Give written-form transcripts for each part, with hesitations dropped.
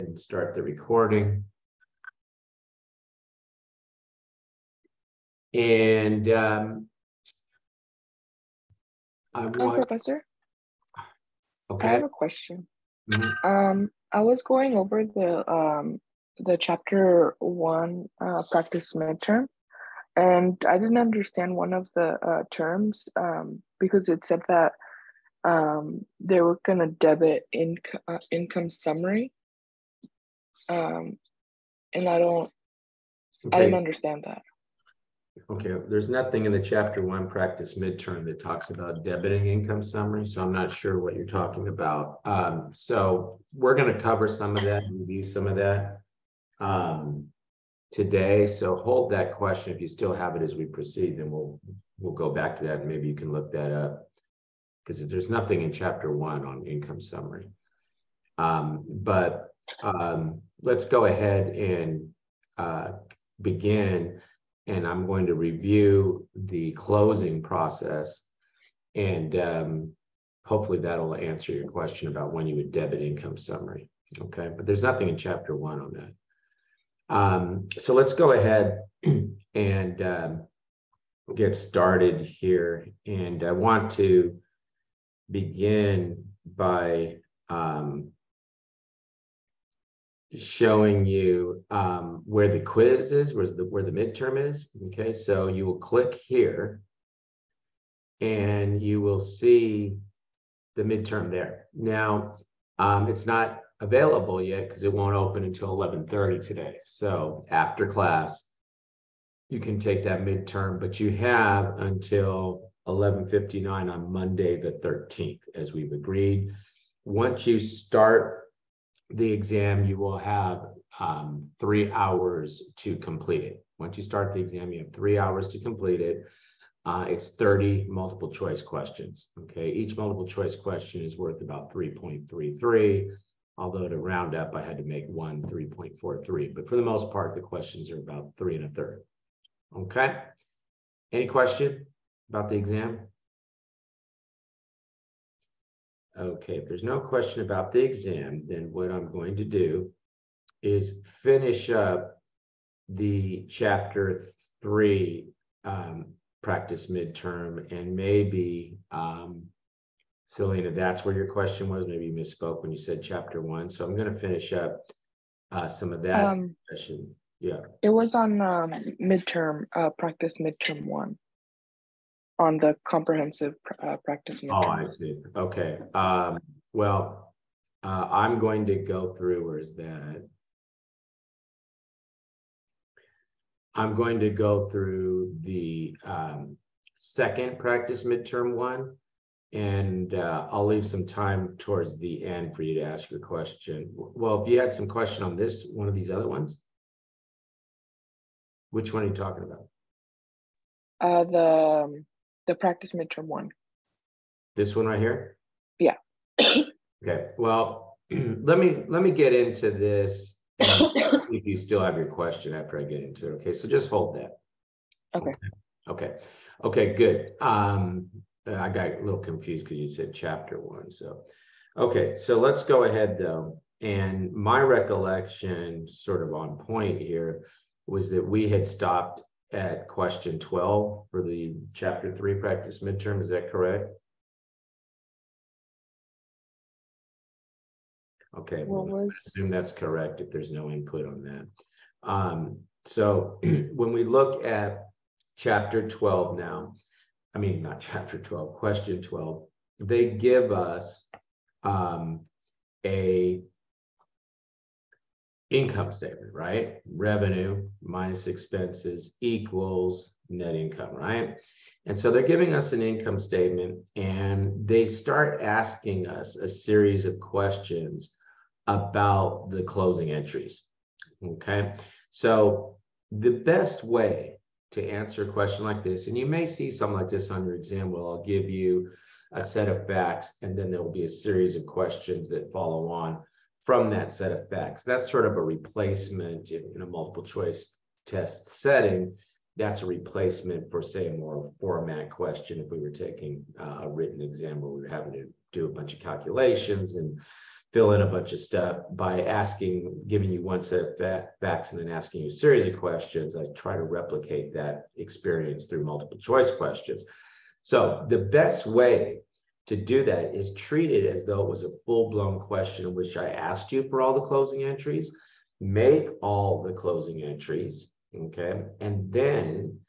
And start the recording. And Professor, okay. I have a question. I was going over the chapter 1 practice midterm, and I didn't understand one of the terms because it said that they were gonna debit income summary, and I didn't understand that. Okay, there's nothing in the chapter 1 practice midterm that talks about debiting income summary, so I'm not sure what you're talking about. So we're going to cover some of that, review some of that today. So hold that question if you still have it as we proceed, then we'll go back to that and maybe you can look that up because there's nothing in chapter 1 on income summary. But let's go ahead and begin. And I'm going to review the closing process, and hopefully that'll answer your question about when you would debit income summary. Okay, but there's nothing in chapter 1 on that. So let's go ahead and get started here. And I want to begin by showing you where the quiz is, where the midterm is. Okay, so you will click here and you will see the midterm there. Now, it's not available yet because it won't open until 11:30 today. So after class, you can take that midterm, but you have until 11:59 on Monday the 13th, as we've agreed. Once you start the exam, you will have 3 hours to complete it. Once you start the exam, you have 3 hours to complete it. It's 30 multiple choice questions. Okay, each multiple choice question is worth about 3.33. Although to round up, I had to make one 3.43. But for the most part, the questions are about 3 1/3. Okay. Any question about the exam? Okay, if there's no question about the exam, then what I'm going to do is finish up the chapter 3 practice midterm, and maybe, Selena, that's where your question was. Maybe you misspoke when you said chapter 1. So I'm going to finish up some of that session. Yeah. It was on midterm, practice midterm 1. On the comprehensive practice midterm. Oh, I see. Okay. Well, I'm going to go through, where is that? I'm going to go through the second practice midterm 1, and I'll leave some time towards the end for you to ask your question. Well, if you had some question on this, one of these other ones, which one are you talking about? The practice midterm 1. This one right here? Yeah. Okay. Well, let me get into this and see if you still have your question after I get into it. Okay. So just hold that. Okay. Okay, good. I got a little confused because you said chapter 1. So, okay. So let's go ahead though. And my recollection, sort of on point here, was that we had stopped at question 12 for the chapter 3 practice midterm. Is that correct? Okay, well, I assume that's correct if there's no input on that. So when we look at chapter 12 now, I mean, not chapter 12, question 12, they give us a income statement, right? Revenue minus expenses equals net income, right? And so they're giving us an income statement, and they start asking us a series of questions about the closing entries. Okay, so the best way to answer a question like this, and you may see something like this on your exam, well, I'll give you a set of facts, and then there will be a series of questions that follow on from that set of facts. That's sort of a replacement in a multiple choice test setting. That's a replacement for, say, a more format question if we were taking a written exam where we were having to do a bunch of calculations and fill in a bunch of stuff by giving you one set of facts and then asking you a series of questions. I try to replicate that experience through multiple choice questions. So the best way to do that is treat it as though it was a full-blown question in which I asked you for all the closing entries, make all the closing entries, okay? And then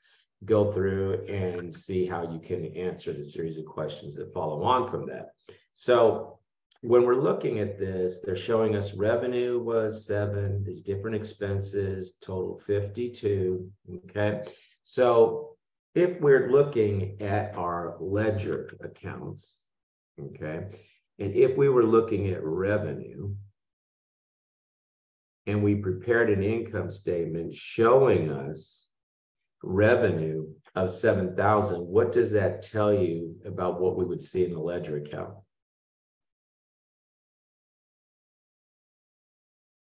go through and see how you can answer the series of questions that follow on from that. So when we're looking at this, they're showing us revenue was 7, these different expenses, total 52, okay? So if we're looking at our ledger accounts, okay, and if we were looking at revenue, and we prepared an income statement showing us revenue of 7,000, what does that tell you about what we would see in the ledger account?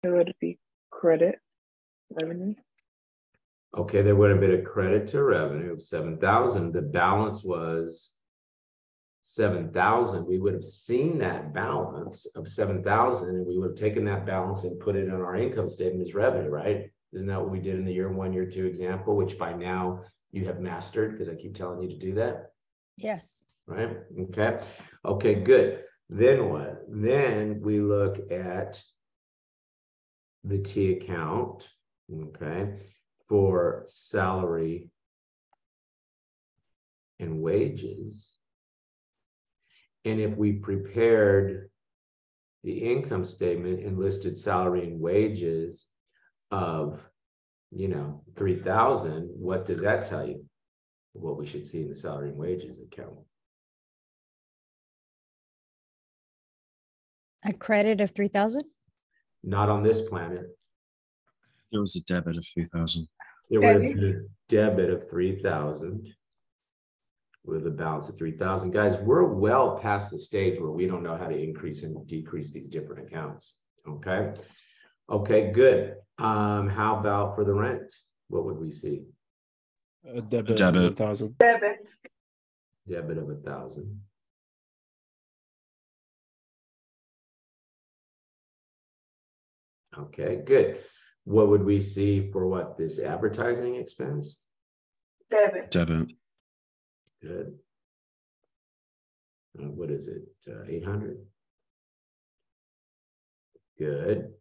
It would be credit revenue. Okay, there would have been a credit to revenue of 7,000. The balance was 7,000. We would have seen that balance of 7,000, and we would have taken that balance and put it on our income statement as revenue, right? Isn't that what we did in the year 1, year 2 example, which by now you have mastered because I keep telling you to do that? Yes. Right? Okay. Okay, good. Then what? Then we look at the T account, okay, for salary and wages. And if we prepared the income statement and listed salary and wages of, 3,000, what does that tell you? What we should see in the salary and wages account? A credit of 3,000? Not on this planet. There was a debit of 3,000. There would have been a debit of 3,000 with a balance of 3,000. Guys, we're well past the stage where we don't know how to increase and decrease these different accounts. Okay. Okay, good. How about for the rent? What would we see? A debit. Debit. Of 1,000. Debit. Debit of 1,000. Okay, good. What would we see for what? This advertising expense? Debit. Debit. Good. What is it? 800? Good.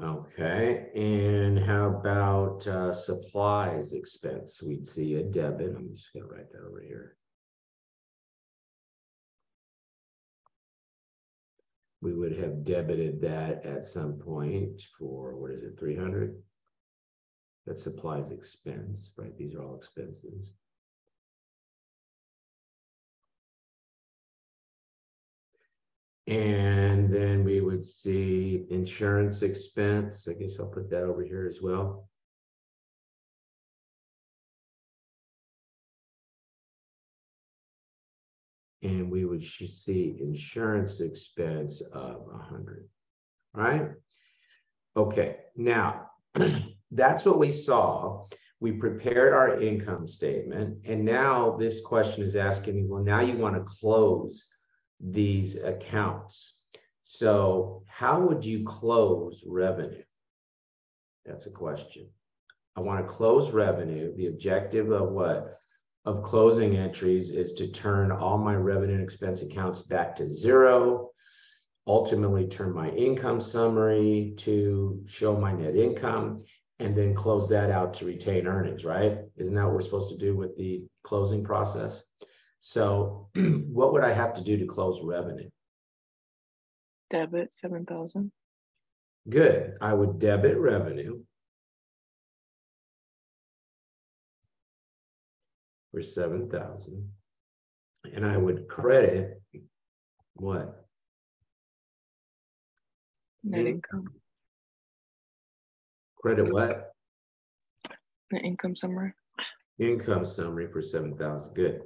Okay, and how about supplies expense? We'd see a debit. I'm just going to write that over here. We would have debited that at some point for, what is it, 300? That's supplies expense, right? These are all expenses. And then we would see insurance expense. I guess I'll put that over here as well. And we would see insurance expense of 100, right? Okay, now that's what we saw. We prepared our income statement, and now this question is asking me, well, now you want to close these accounts. So how would you close revenue? That's a question. I want to close revenue. The objective of what? Of closing entries is to turn all my revenue and expense accounts back to 0, ultimately turn my income summary to show my net income, and then close that out to retain earnings, right? Isn't that what we're supposed to do with the closing process? So what would I have to do to close revenue? Debit 7,000. Good. I would debit revenue for 7,000, and I would credit what? Net income. Credit what? The income summary. Income summary for 7,000. Good.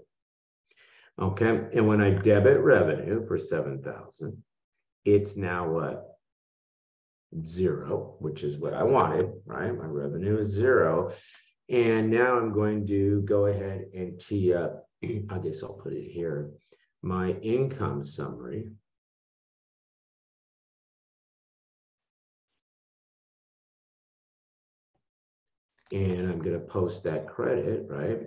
Okay, and when I debit revenue for 7,000, it's now what? 0, which is what I wanted, right? My revenue is 0. And now I'm going to go ahead and tee up, I guess I'll put it here, my income summary. And I'm going to post that credit, right?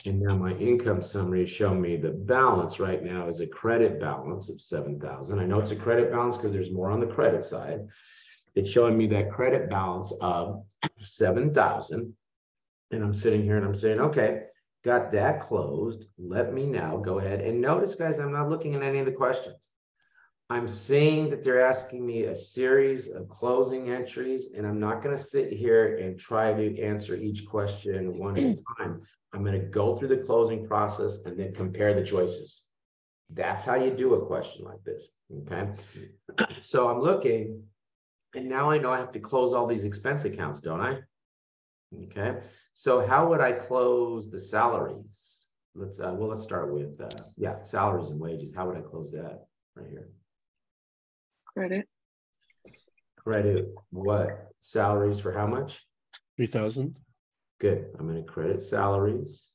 And now my income summary is showing me the balance right now is a credit balance of 7,000. I know it's a credit balance because there's more on the credit side. It's showing me that credit balance of 7,000. And I'm sitting here and I'm saying, okay, got that closed. Let me now go ahead and notice, guys, I'm not looking at any of the questions. I'm seeing that they're asking me a series of closing entries, and I'm not going to sit here and try to answer each question one at a time. I'm going to go through the closing process and then compare the choices. That's how you do a question like this, okay? So I'm looking, and now I know I have to close all these expense accounts, don't I? Okay, so how would I close the salaries? Let's start with, salaries and wages. How would I close that right here? Credit. Credit what? Salaries for how much? 3,000. Good. I'm going to credit salaries.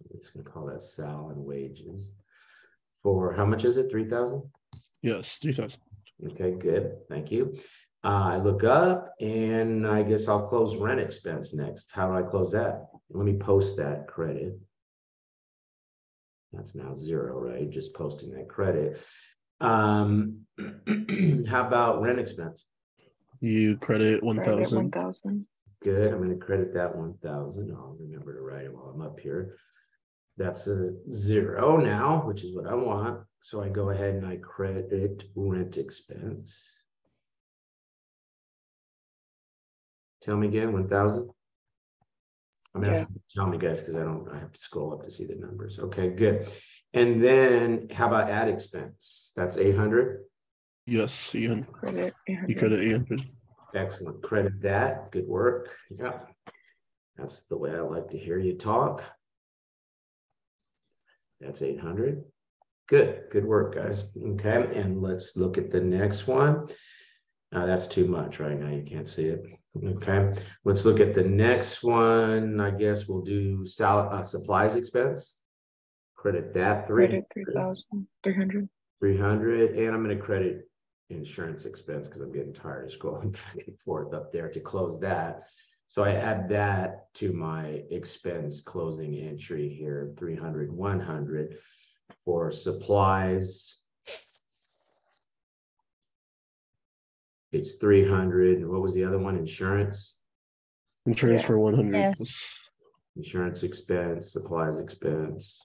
I'm just going to call that sal and wages. For how much is it? 3,000? Yes, 3,000. Okay, good. Thank you. I look up and I guess I'll close rent expense next. How do I close that? Let me post that credit. That's now 0, right? Just posting that credit. How about rent expense? You credit 1,000. 1,000. Good. I'm going to credit that 1,000. I'll remember to write it while I'm up here. That's a 0 now, which is what I want. So I go ahead and I credit rent expense. Tell me again, 1,000. I'm asking you to tell me, guys, because I have to scroll up to see the numbers. Okay, good. And then how about ad expense? That's 800. Yes, 800. Credit 800. You credit 800. Excellent. Credit that. Good work. Yeah. That's the way I like to hear you talk. That's 800. Good. Good work, guys. Okay. And let's look at the next one. That's too much right now. You can't see it. Okay. Let's look at the next one. I guess we'll do supplies expense. Credit that. Credit 3,300. 300. And I'm going to credit insurance expense because I'm getting tired of scrolling back and forth up there to close that. So I add that to my expense closing entry here, 300, 100 for supplies. It's 300. What was the other one? Insurance. Insurance for 100. Yes. Insurance expense, supplies expense,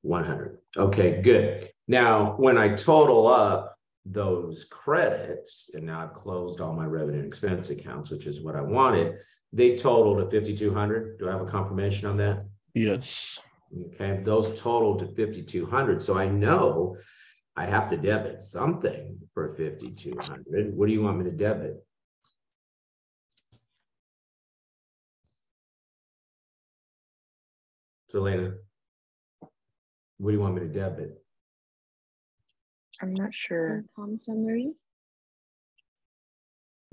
100. Okay, good. Now, when I total up those credits, and now I've closed all my revenue and expense accounts, which is what I wanted, they totaled to 5,200. Do I have a confirmation on that? Yes. Okay, those totaled to 5,200. So I know I have to debit something for 5,200. What do you want me to debit? Selena, what do you want me to debit? I'm not sure. Income summary.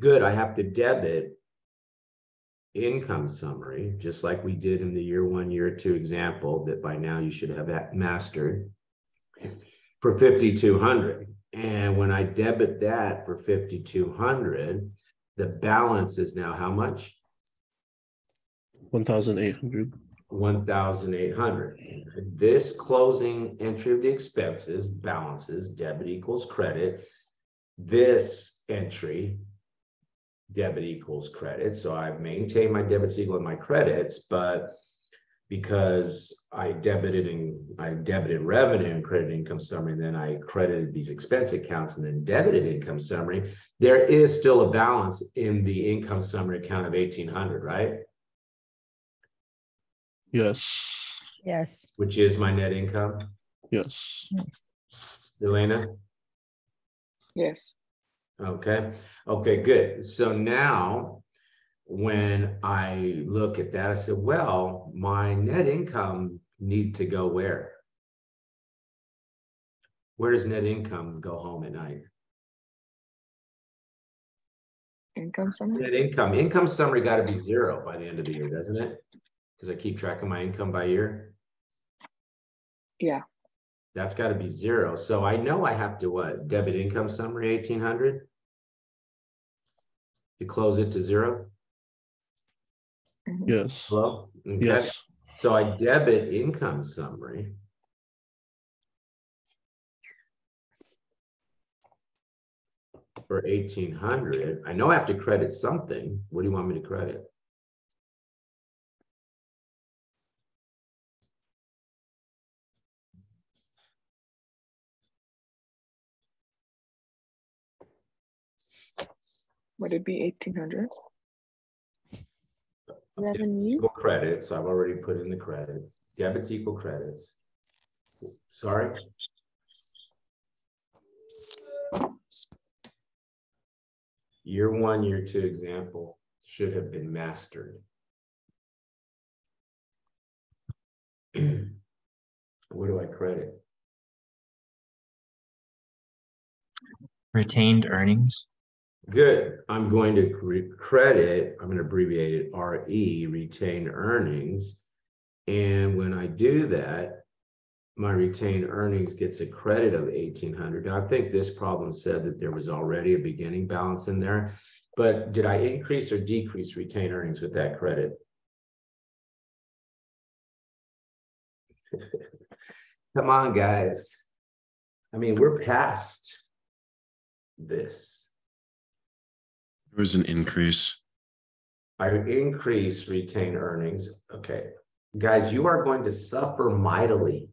Good, I have to debit income summary, just like we did in the year 1, year 2 example that by now you should have mastered, for 5,200. And when I debit that for 5,200, the balance is now how much? 1,800. 1,800. This closing entry of the expenses balances debit equals credit. This entry, debit equals credit. So I've maintained my debits equal my credits, but because I debited revenue and credit income summary, and then I credited these expense accounts and then debited income summary, there is still a balance in the income summary account of 1,800, right? Yes. Yes. Which is my net income. Yes. Elena? Yes. Okay. Okay, good. So now when I look at that, I said, well, my net income needs to go where? Where does net income go home at night? Income summary. Net income summary got to be 0 by the end of the year, doesn't it? Because I keep track of my income by year. Yeah. That's got to be 0. So I know I have to what? Debit income summary 1800 to close it to 0. Mhm. Yes. Hello? Okay. Yes. So I debit income summary. For 1800. I know I have to credit something. What do you want me to credit? Would it be 1800? Revenue? Equal credit. So I've already put in the credit. Debits equal credits. Sorry. Year 1, year 2 example should have been mastered. What do I credit? Retained earnings. Good. I'm going to credit, I'm going to abbreviate it RE, retained earnings. And when I do that, my retained earnings gets a credit of 1800. Now, I think this problem said that there was already a beginning balance in there, but did I increase or decrease retained earnings with that credit? Come on, guys. I mean, we're past this. There was an increase. I increase retained earnings. Okay, guys, you are going to suffer mightily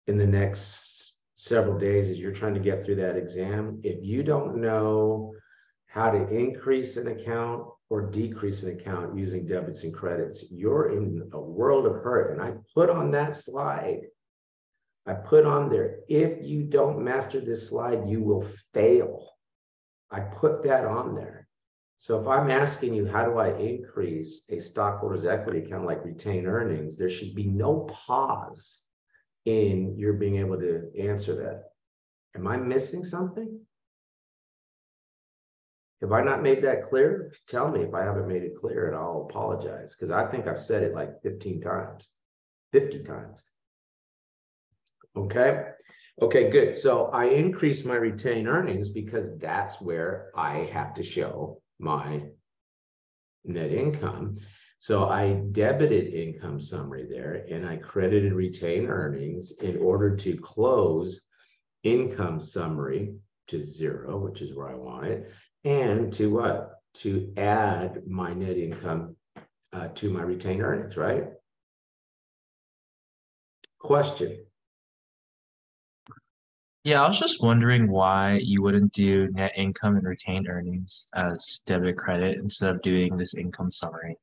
in the next several days as you're trying to get through that exam. If you don't know how to increase an account or decrease an account using debits and credits, you're in a world of hurt. And I put on that slide, I put on there, if you don't master this slide, you will fail. I put that on there. So if I'm asking you, how do I increase a stockholder's equity account like retained earnings, there should be no pause in your being able to answer that. Am I missing something? Have I not made that clear? Tell me if I haven't made it clear, and I'll apologize, because I think I've said it like 15 times, 50 times. Okay. Okay, good. So I increased my retained earnings because that's where I have to show my net income. So I debited income summary there and I credited retained earnings in order to close income summary to 0, which is where I want it, and to what? To add my net income to my retained earnings, right? Question. Yeah, I was just wondering why you wouldn't do net income and retained earnings as debit credit instead of doing this income summary.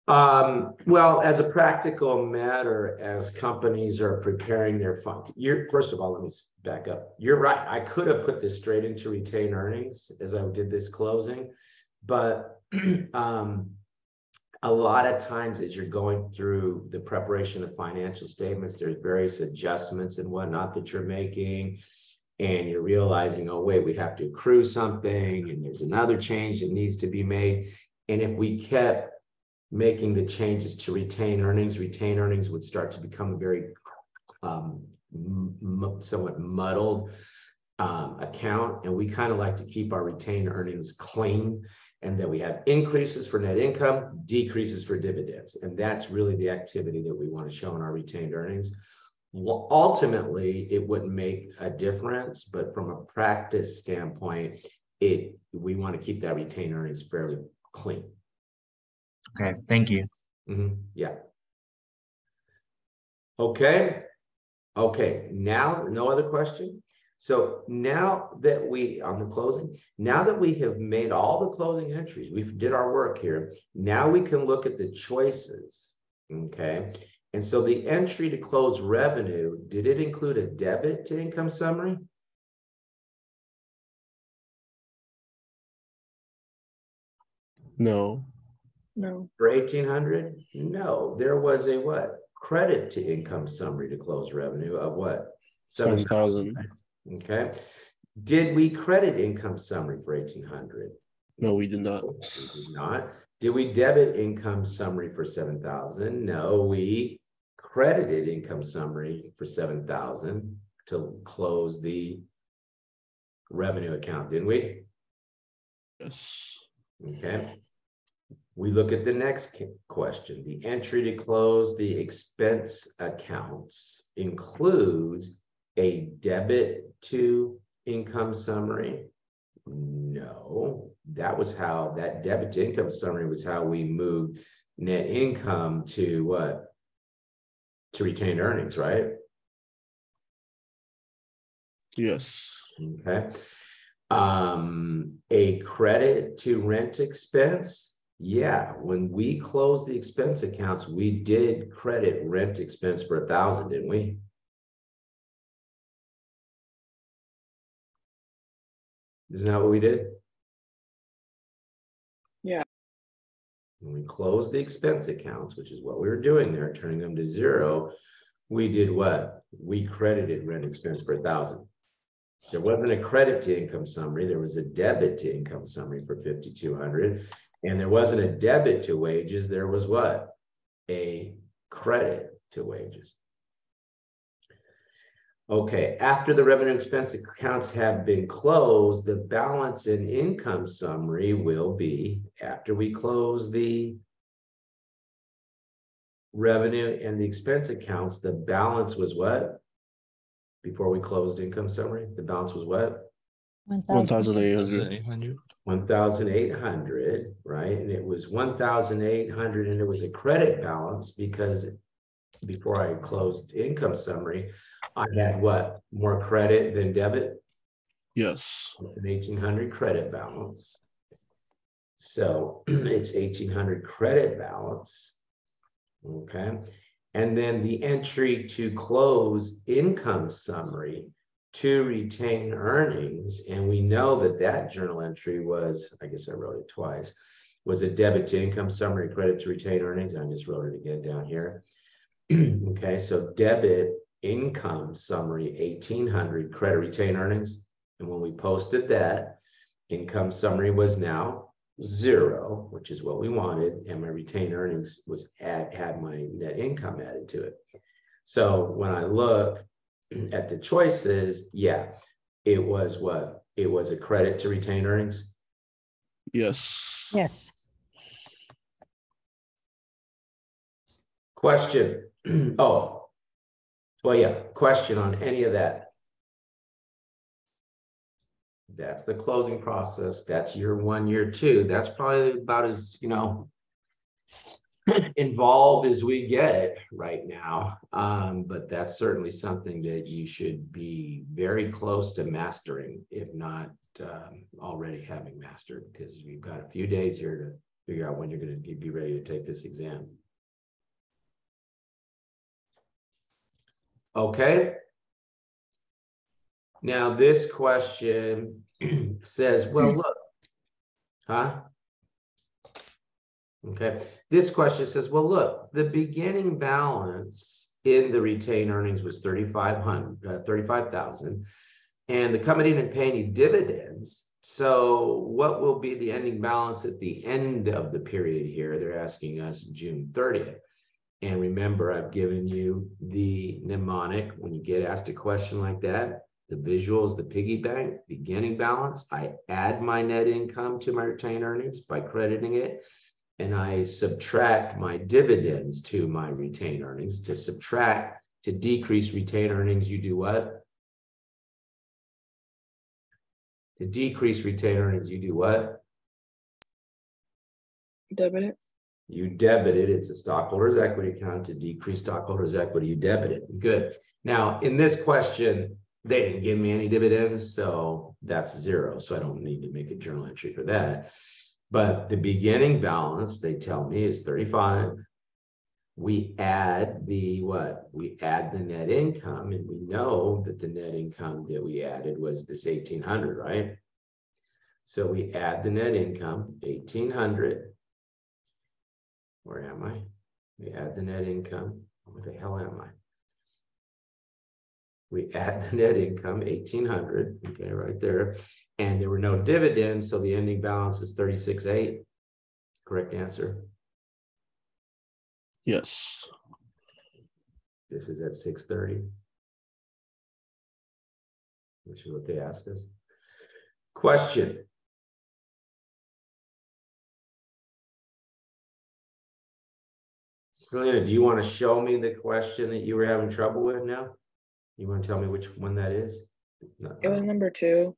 Well, as a practical matter, as companies are preparing their fund, first of all, let me back up. You're right. I could have put this straight into retained earnings as I did this closing, but a lot of times as you're going through the preparation of financial statements, there's various adjustments and whatnot that you're making, and you're realizing, oh, wait, we have to accrue something, and there's another change that needs to be made. And if we kept making the changes to retained earnings would start to become a very somewhat muddled account. And we kind of like to keep our retained earnings clean, and that we have increases for net income, decreases for dividends. And that's really the activity that we want to show in our retained earnings. Well, ultimately, it wouldn't make a difference, but from a practice standpoint, we want to keep that retained earnings fairly clean. Okay, thank you. Yeah. Okay. Okay. Now, no other question. So now that on the closing, now that we have made all the closing entries, we did our work here. Now we can look at the choices. Okay. And so the entry to close revenue, did it include a debit to income summary? No. No. For 1800? No, there was a what? Credit to income summary to close revenue of what? 7,000. Okay. Did we credit income summary for 1800? No, we did not. We did not. Did we debit income summary for 7,000? No, we credited income summary for 7,000 to close the revenue account, didn't we? Yes. Okay. We look at the next question. The entry to close the expense accounts includes a debit to income summary. No, that was how that debit to income summary was how we moved net income to what? To retained earnings, right? Yes. Okay. A credit to rent expense. Yeah, when we closed the expense accounts, we did credit rent expense for 1,000, didn't we? Isn't that what we did? Yeah. When we closed the expense accounts, which is what we were doing there, turning them to zero, we did what? We credited rent expense for 1,000. There wasn't a credit to income summary. There was a debit to income summary for 5,200. And there wasn't a debit to wages. There was what? A credit to wages. Okay, after the revenue expense accounts have been closed, the balance in income summary will be, after we close the revenue and the expense accounts, the balance was what? Before we closed income summary, the balance was what? 1,800. 800. 1,800, right? And it was 1,800 and it was a credit balance because before I closed income summary, I had what? More credit than debit? Yes. It's an 1,800 credit balance. So it's 1,800 credit balance. Okay. And then the entry to close income summary to retain earnings. And we know that that journal entry was, I guess I wrote it twice, was a debit to income summary, credit to retain earnings. I just wrote it again down here. Okay. So debit income summary, 1,800 credit retain earnings. And when we posted that, income summary was now zero, which is what we wanted, and my retained earnings was had my net income added to it. So when I look at the choices, yeah, it was what? It was a credit to retained earnings. Yes. Yes. Question. Oh, well, yeah, question on any of that. That's the closing process. That's year one, year two. That's probably about as, involved as we get right now. But that's certainly something that you should be very close to mastering, if not already having mastered, because we've got a few days here to figure out when you're going to be ready to take this exam. Okay. Now this question says, well, look, huh? Okay, this question says, well, look, the beginning balance in the retained earnings was 35,000, and the company didn't pay any dividends. So what will be the ending balance at the end of the period here? They're asking us June 30th. And remember, I've given you the mnemonic when you get asked a question like that. The visuals, the piggy bank, beginning balance. I add my net income to my retained earnings by crediting it. And I subtract my dividends to my retained earnings. To subtract, to decrease retained earnings, you do what? To decrease retained earnings, you do what? Debit it. You debit it. It's a stockholder's equity account. To decrease stockholder's equity, you debit it. Good. Now, in this question, they didn't give me any dividends, so that's zero. So I don't need to make a journal entry for that. But the beginning balance, they tell me, is 35. We add the what? We add the net income, and we know that the net income that we added was this 1,800, right? So we add the net income, 1,800. Where am I? We add the net income. Where the hell am I? We add the net income, 1,800, okay, right there. And there were no dividends, so the ending balance is 36,800. Correct answer? Yes. This is at 6:30, which is what they asked us. Question. Selena, do you want to show me the question that you were having trouble with now? You want to tell me which one that is? No, It was number 2.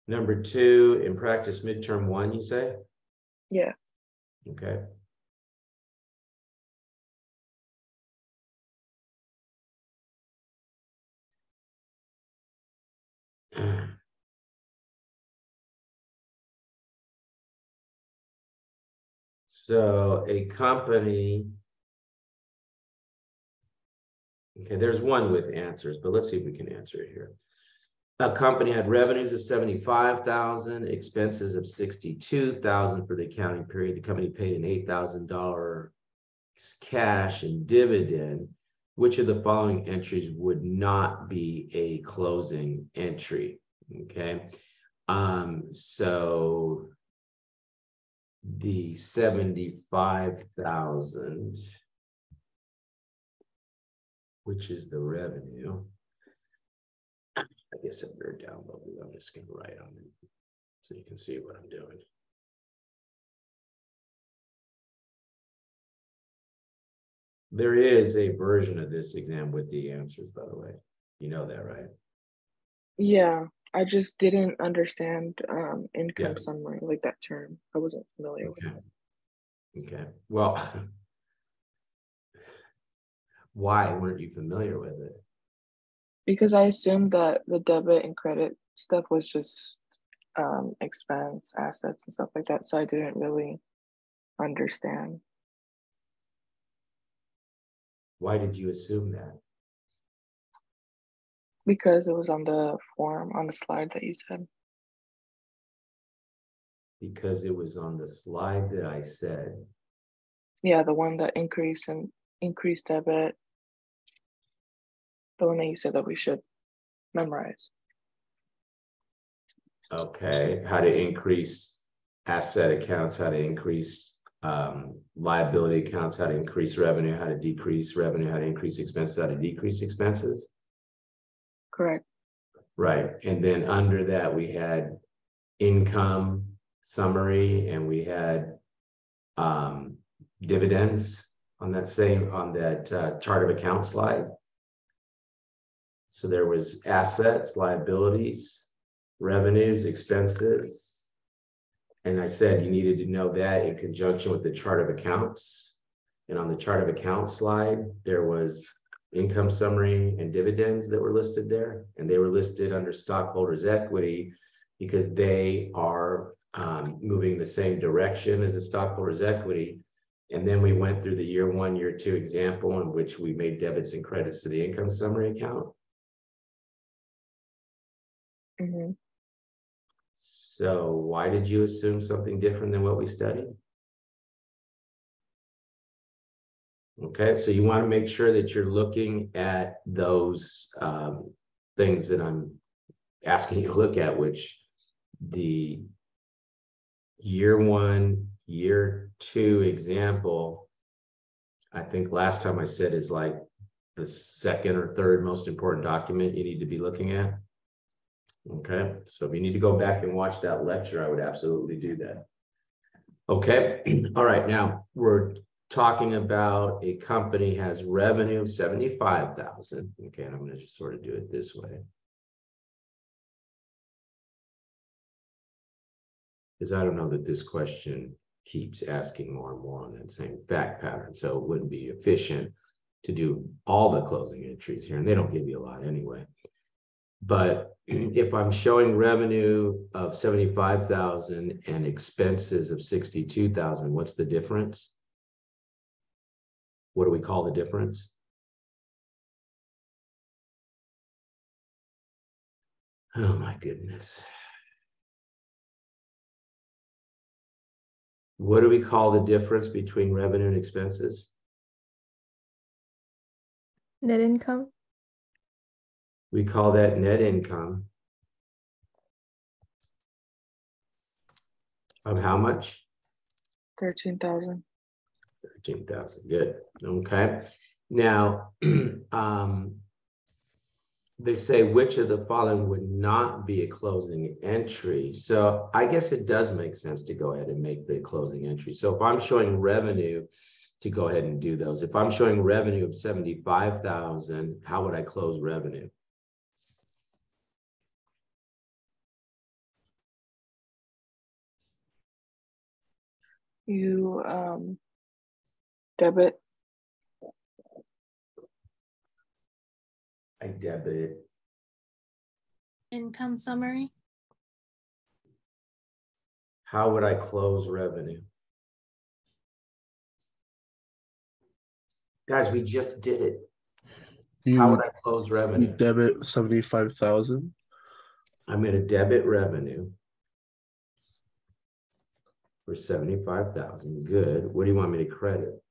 Number 2 in practice midterm 1, you say? Yeah. Okay. So a company, okay, there's one with answers, but let's see if we can answer it here. A company had revenues of 75,000, expenses of 62,000 for the accounting period. The company paid an $8,000 cash and dividend. Which of the following entries would not be a closing entry? Okay. So the 75,000, which is the revenue. I guess I better download it. I'm just going to write on it so you can see what I'm doing. There is a version of this exam with the answers, by the way. You know that, right? Yeah. I just didn't understand income Yeah. summary, like that term. I wasn't familiar with it. Okay. Well, why weren't you familiar with it? Because I assumed that the debit and credit stuff was just expense, assets, and stuff like that. So I didn't really understand. Why did you assume that? Because it was on the form, on the slide that you said. Because it was on the slide that I said. Yeah, the one that increased debit. The one that you said that we should memorize. Okay, how to increase asset accounts, how to increase liability accounts, how to increase revenue, how to decrease revenue, how to increase expenses, how to decrease expenses. Correct. Right, and then under that we had income summary and we had dividends on that chart of account slide. So there was assets, liabilities, revenues, expenses. And I said you needed to know that in conjunction with the chart of accounts. And on the chart of accounts slide, there was income summary and dividends that were listed there. And they were listed under stockholders' equity because they are moving the same direction as the stockholders' equity. And then we went through the year 1, year 2 example in which we made debits and credits to the income summary account. Mm-hmm. So why did you assume something different than what we studied? Okay, so you want to make sure that you're looking at those things that I'm asking you to look at, which the year 1, year 2 example, I think last time I said is like the second or third most important document you need to be looking at. Okay, so if you need to go back and watch that lecture, I would absolutely do that. Okay, all right, now we're talking about a company has revenue of 75,000. Okay, and I'm going to just sort of do it this way. Because I don't know that this question keeps asking more and more on that same fact pattern. So it wouldn't be efficient to do all the closing entries here, and they don't give you a lot anyway. But if I'm showing revenue of 75,000 and expenses of 62,000, what's the difference? What do we call the difference? Oh my goodness. What do we call the difference between revenue and expenses? Net income. We call that net income. Of how much? 13,000. 13,000. Good. Okay. Now, they say which of the following would not be a closing entry. So I guess it does make sense to go ahead and make the closing entry. So if I'm showing revenue, to go ahead and do those. If I'm showing revenue of 75,000, how would I close revenue? You debit. I debit. Income summary. How would I close revenue? Guys, we just did it. How would I close You revenue? debit 75,000. I'm going to debit revenue for 75,000. Good. What do you want me to credit?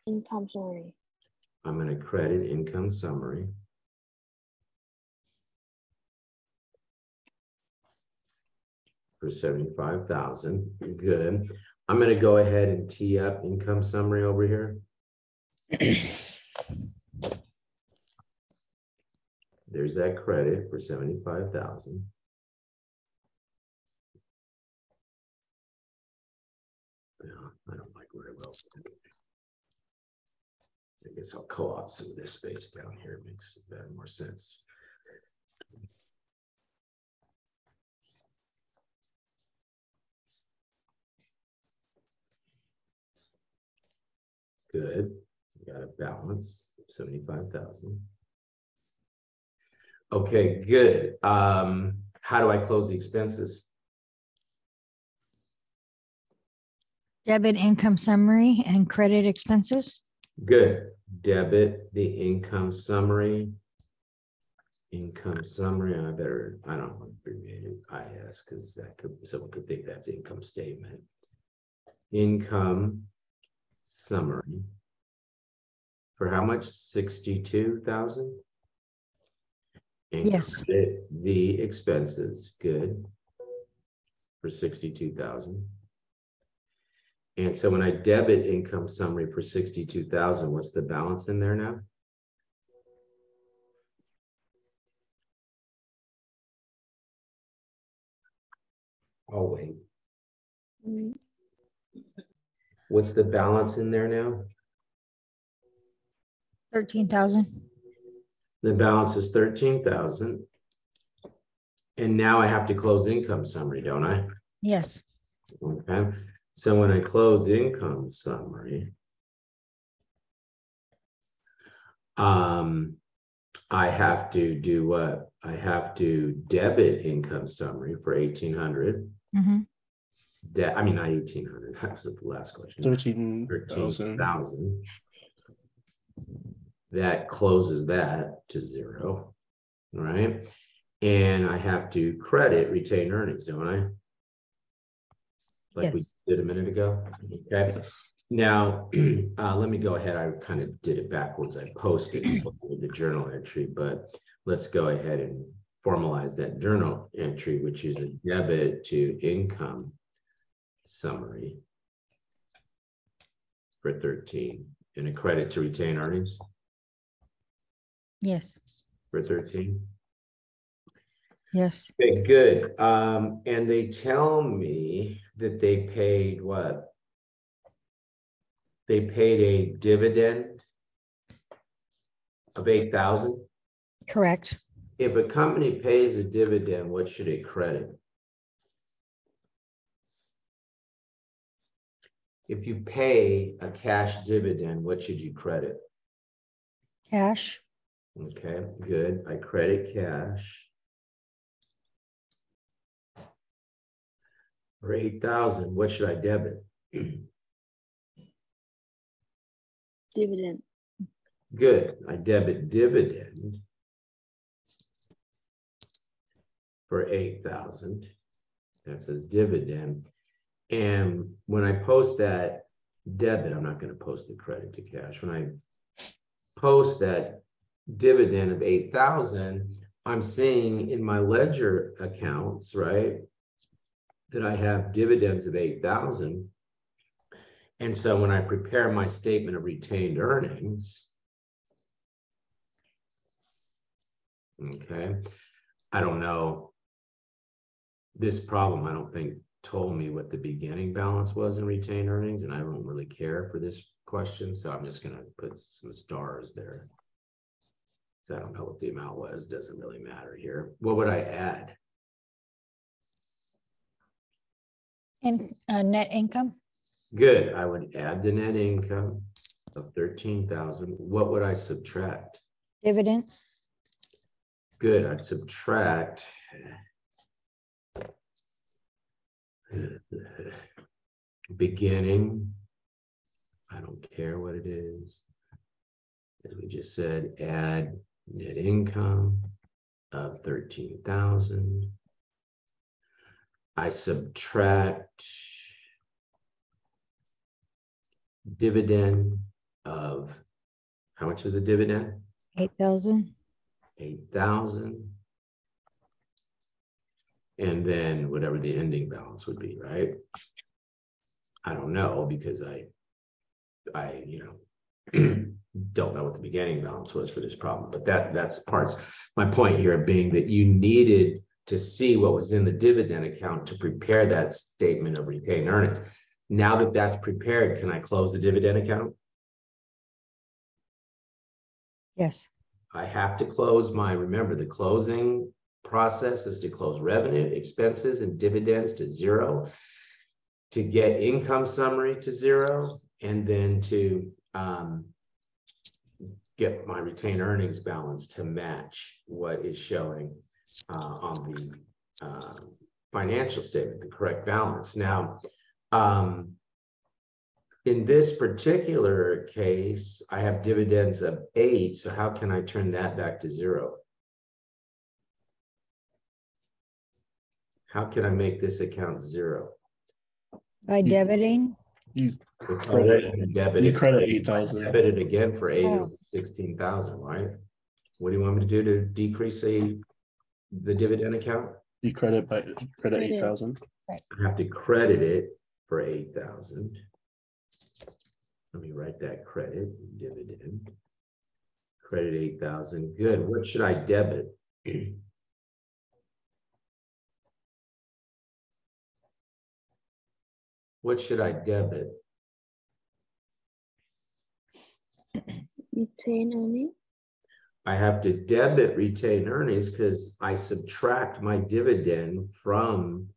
Income summary. I'm going to credit income summary. For 75,000. Good. I'm going to go ahead and tee up income summary over here. There's that credit for 75,000. Yeah, I don't like where I wrote. I guess I'll co-op some of this space down here. It makes better, more sense. Good. Got a balance, 75,000. Okay, good. How do I close the expenses? Debit income summary and credit expenses. Good. Debit the income summary. Income summary. I don't want to abbreviate it IS because that could, someone could think that's income statement. Income summary. For how much? 62,000. Yes. Credit the expenses. Good. For 62,000. And so when I debit income summary for 62,000, what's the balance in there now? Oh, wait. What's the balance in there now? 13,000. The balance is 13,000. And now I have to close income summary, don't I? Yes. Okay. So when I close income summary, I have to do what? I have to debit income summary for 1,800. Mm-hmm. I mean, not 1,800. That was the last question. 13,000. That closes that to 0, right? And I have to credit retained earnings, don't I? Like Yes. we did a minute ago. Okay. Now, let me go ahead. I kind of did it backwards. I posted the journal entry, but let's go ahead and formalize that journal entry, which is a debit to income summary for 13 and a credit to retain earnings Yes. for 13. Yes. Okay, good. And they tell me that they paid what? They paid a dividend of 8,000. Correct. If a company pays a dividend, what should it credit? If you pay a cash dividend, what should you credit? Cash. Okay, good. I credit cash for 8,000. What should I debit? Dividend. Good. I debit dividend for 8,000. That says dividend. And when I post that debit, I'm not going to post the credit to cash. When I post that dividend of 8,000, I'm seeing in my ledger accounts, right, that I have dividends of 8,000. And so when I prepare my statement of retained earnings, okay, I don't know. This problem, I don't think, told me what the beginning balance was in retained earnings, and I don't really care for this question, so I'm just gonna put some stars there. So I don't know what the amount was, doesn't really matter here. What would I add? And net income, Good, I would add the net income of 13,000. What would I subtract? dividend, Good, I'd subtract beginning. I don't care what it is. As we just said, add net income of 13,000. I subtract dividend of, how much is the dividend? 8,000. 8,000. And then whatever the ending balance would be, right? I don't know, because I don't know what the beginning balance was for this problem, but that's parts. My point here being that you needed to see what was in the dividend account to prepare that statement of retained earnings. Now that that's prepared, can I close the dividend account? Yes. I have to close remember, the closing process is to close revenue, expenses, and dividends to zero, to get income summary to zero, and then to get my retained earnings balance to match what is showing on the financial statement, the correct balance. Now, in this particular case, I have dividends of 8, so how can I turn that back to 0? How can I make this account 0? By debiting, You It's credit, already been debited. you credit 8,000. Debit it again for 8 Oh. of 16,000, right? What do you want me to do to decrease the dividend account? You credit Credit. 8,000. I have to credit it for 8,000. Let me write that credit dividend. Credit 8,000. Good. What should I debit? What should I debit? Retain earning. I have to debit retained earnings because I subtract my dividend from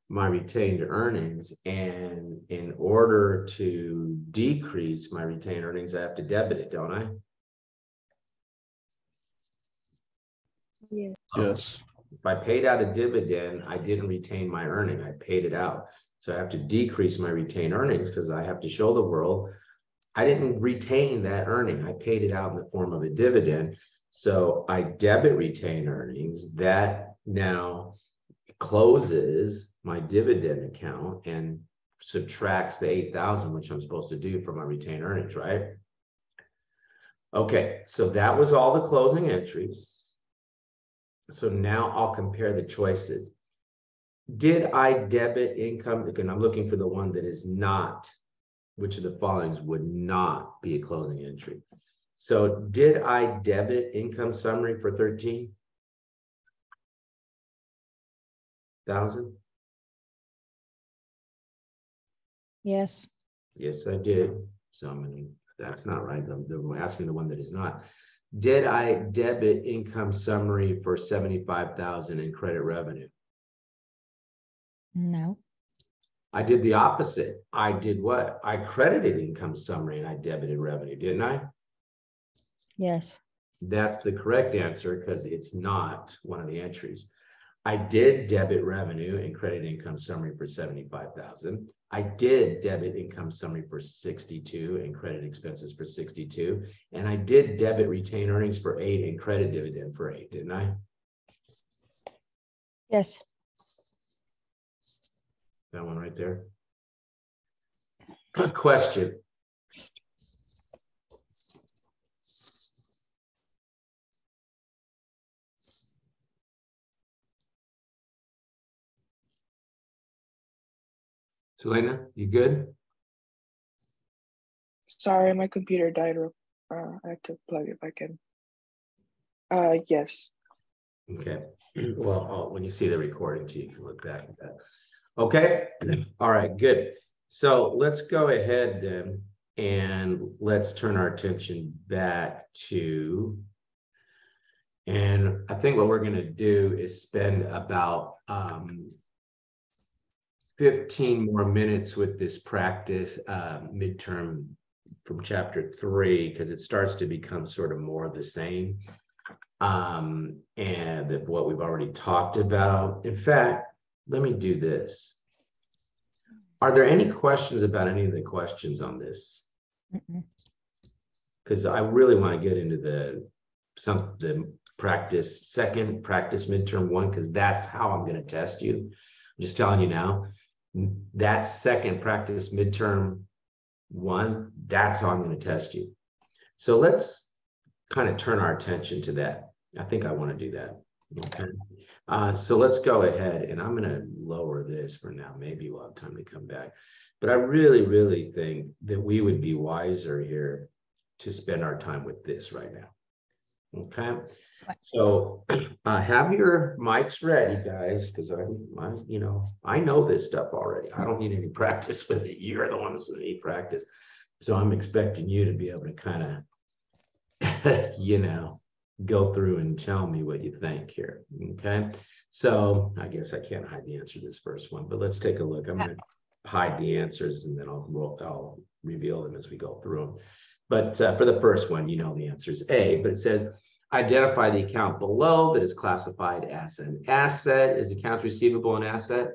my retained earnings. And in order to decrease my retained earnings, I have to debit it, don't I? Yeah. Yes. If I paid out a dividend, I didn't retain my earning. I paid it out. So I have to decrease my retained earnings because I have to show the world I didn't retain that earning. I paid it out in the form of a dividend. So I debit retained earnings. That now closes my dividend account and subtracts the 8,000, which I'm supposed to do from my retained earnings, right? Okay, so that was all the closing entries. So now I'll compare the choices. Did I debit income? Again, I'm looking for the one that is not, which of the following would not be a closing entry. So did I debit income summary for 13,000? yes. Yes, I did. So I'm gonna, that's not right. I'm asking the one that is not. Did I debit income summary for 75,000 in credit revenue? No. I did the opposite. I did what? I credited income summary and I debited revenue, didn't I? Yes. That's the correct answer because it's not one of the entries. I did debit revenue and credit income summary for 75,000. I did debit income summary for 62 and credit expenses for 62. And I did debit retain earnings for 8 and credit dividend for 8, didn't I? Yes. That one right there. Question. Selena, you good? Sorry, my computer died. I had to plug it back in. Yes. Okay. Well, when you see the recording, you can look back at that. Okay. All right, good. So let's go ahead then and let's turn our attention back to, and I think what we're going to do is spend about 15 more minutes with this practice midterm from chapter 3, because it starts to become sort of more of the same and of what we've already talked about. In fact, let me do this. Are there any questions about any of the questions on this? Because I really want to get into the second practice midterm 1, because that's how I'm going to test you. I'm just telling you now, that second practice midterm 1, that's how I'm going to test you. So let's kind of turn our attention to that. I think I want to do that. Okay. So let's go ahead, and I'm going to lower this for now. Maybe we'll have time to come back. But I really, really think that we would be wiser here to spend our time with this right now. Okay. So have your mics ready, guys, because I know this stuff already. I don't need any practice with it. You're the ones that need practice. So I'm expecting you to be able to kind of, go through and tell me what you think here. Okay. So I guess I can't hide the answer to this first one, but let's take a look. I'm going to hide the answers and then I'll reveal them as we go through them. But for the first one, the answer is A, but it says, identify the account below that is classified as an asset. Is accounts receivable an asset?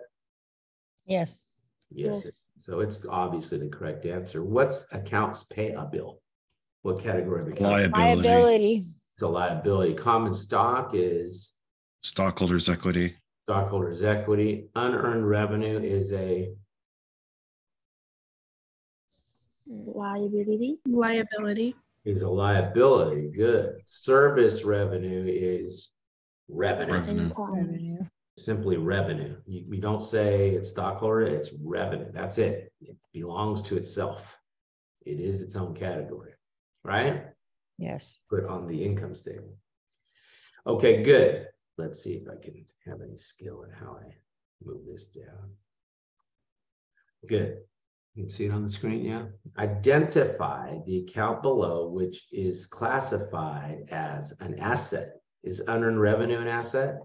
Yes. Yes. So it's obviously the correct answer. What's accounts payable? What category of account? Liability. It's a liability. Common stock is Stockholders' equity. stockholders' equity. Unearned revenue is a Liability. is a liability. Good. Service revenue is revenue. Revenue. Income. Revenue. Simply revenue. We don't say it's stockholder, it's revenue. That's it. It belongs to itself. It is its own category, right? Yes. Put on the income statement. Okay, good. Let's see if I can have any skill in how I move this down. Good. You can see it on the screen, yeah? Identify the account below which is classified as an asset. Is unearned revenue an asset?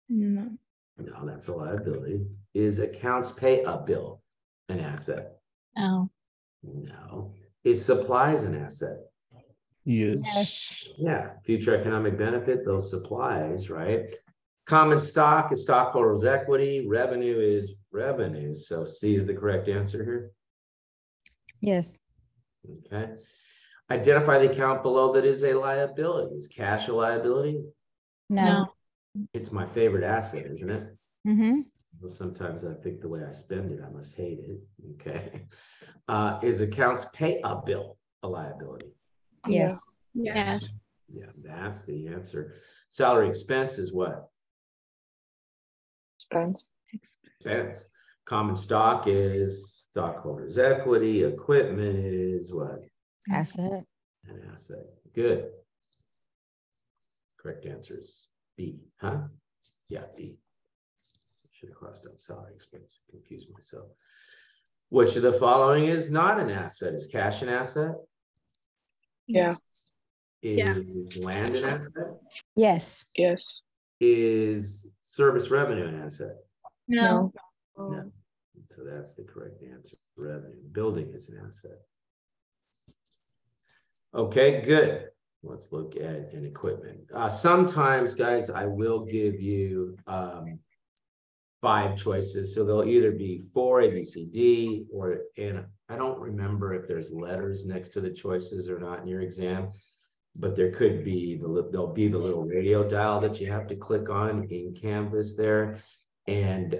No. No, that's a liability. Is accounts payable an asset? No. No. Is supplies an asset? Yes. Yeah, future economic benefit, those supplies, right? Common stock is stockholders' equity. Revenue is revenue. So C is the correct answer here. Yes. Okay. Identify the account below that is a liability. Is cash a liability? No. It's my favorite asset, isn't it? Mm-hmm. Well, sometimes I think the way I spend it, I must hate it. Okay. Is accounts payable a liability? Yes. Yes. Yeah, that's the answer. Salary expense is what? Expense. Expense. Common stock is stockholders' equity. Equipment is what? Asset. An asset. Good. Correct answer is B, huh? Yeah, B. Should have crossed out salary expense. Confused myself. Which of the following is not an asset? Is cash an asset? Yeah. Is land an asset? Yes. Yes. Is service revenue an asset? No. No. So that's the correct answer. Revenue. Building is an asset. Okay, good. Let's look at an equipment. Sometimes, guys, I will give you 5 choices. So they'll either be 4, A, B, C, D, and I don't remember if there's letters next to the choices or not in your exam, but there could be, there'll be the little radio dial that you have to click on in Canvas there. And,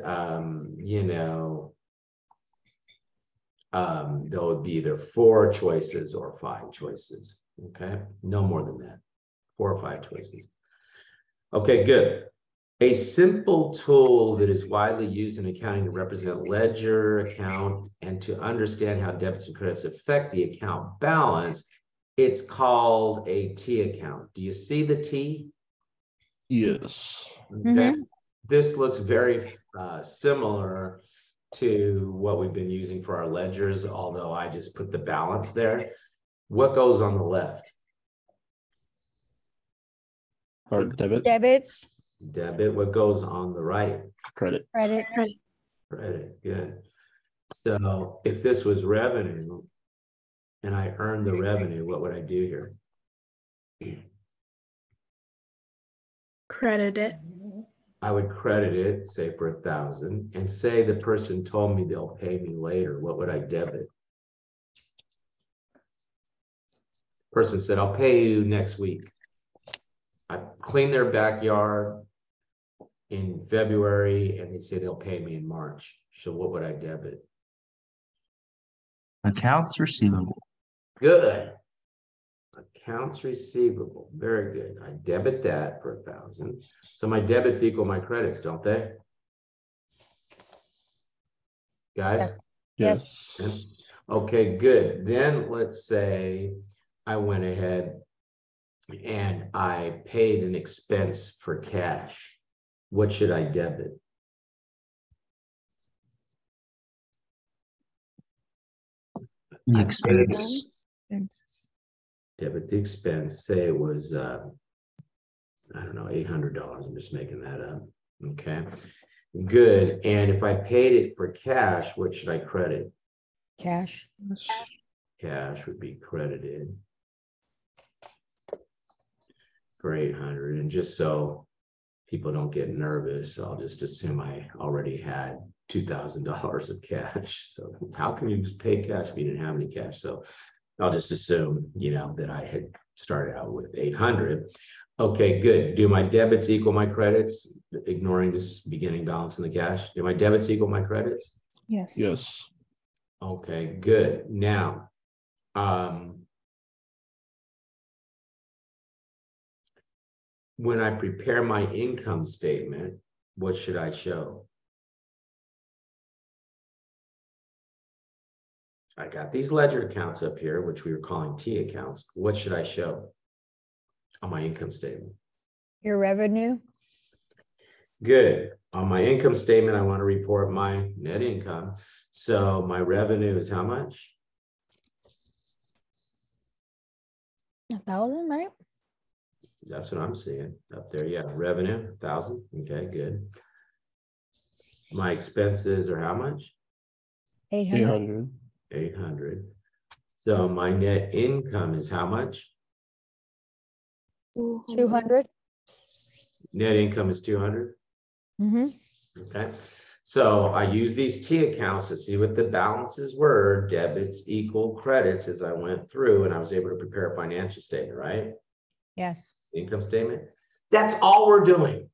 there'll be either 4 choices or 5 choices. Okay, no more than that. 4 or 5 choices. Okay, good. A simple tool that is widely used in accounting to represent ledger account and to understand how debits and credits affect the account balance. It's called a T account. Do you see the T? Yes. Okay. This looks very similar to what we've been using for our ledgers, although I just put the balance there. What goes on the left? Or debit. Debits, Debit. What goes on the right? Credit. credits, Credit. Good. So if this was revenue and I earned the revenue, what would I do here? Credit it. I would credit it, say for 1,000, and say the person told me they'll pay me later. What would I debit? Person said, I'll pay you next week. I cleaned their backyard in February and they say they'll pay me in March. So what would I debit? Accounts receivable. Good. Accounts receivable. Very good. I debit that for 1,000. So my debits equal my credits, don't they? Guys? yes, Yes. Okay, good. Then let's say I went ahead and I paid an expense for cash. What should I debit? The I expense. Debit the expense. Say it was, I don't know, $800. I'm just making that up. Okay, good. And if I paid it for cash, what should I credit? cash, Cash would be credited for 800. And just so people don't get nervous, I'll just assume I already had $2,000 of cash. So how can you pay cash if you didn't have any cash? So I'll just assume, that I had started out with 800. Okay, good. Do my debits equal my credits? Ignoring this beginning balance in the cash. Do my debits equal my credits? Yes. Yes. Okay, good. Now, when I prepare my income statement, what should I show? I got these ledger accounts up here, which we were calling T accounts. What should I show on my income statement? your revenue, Good. On my income statement, I want to report my net income. So my revenue is how much? 1,000, right? That's what I'm seeing up there. Yeah, revenue, 1,000. Okay, good. My expenses are how much? 800, 800. 800. So my net income is how much? 200. Net income is 200. Mm-hmm. Okay. So I use these T accounts to see what the balances were, debits equal credits as I went through, and I was able to prepare a financial statement, right? Yes. Income statement. That's all we're doing.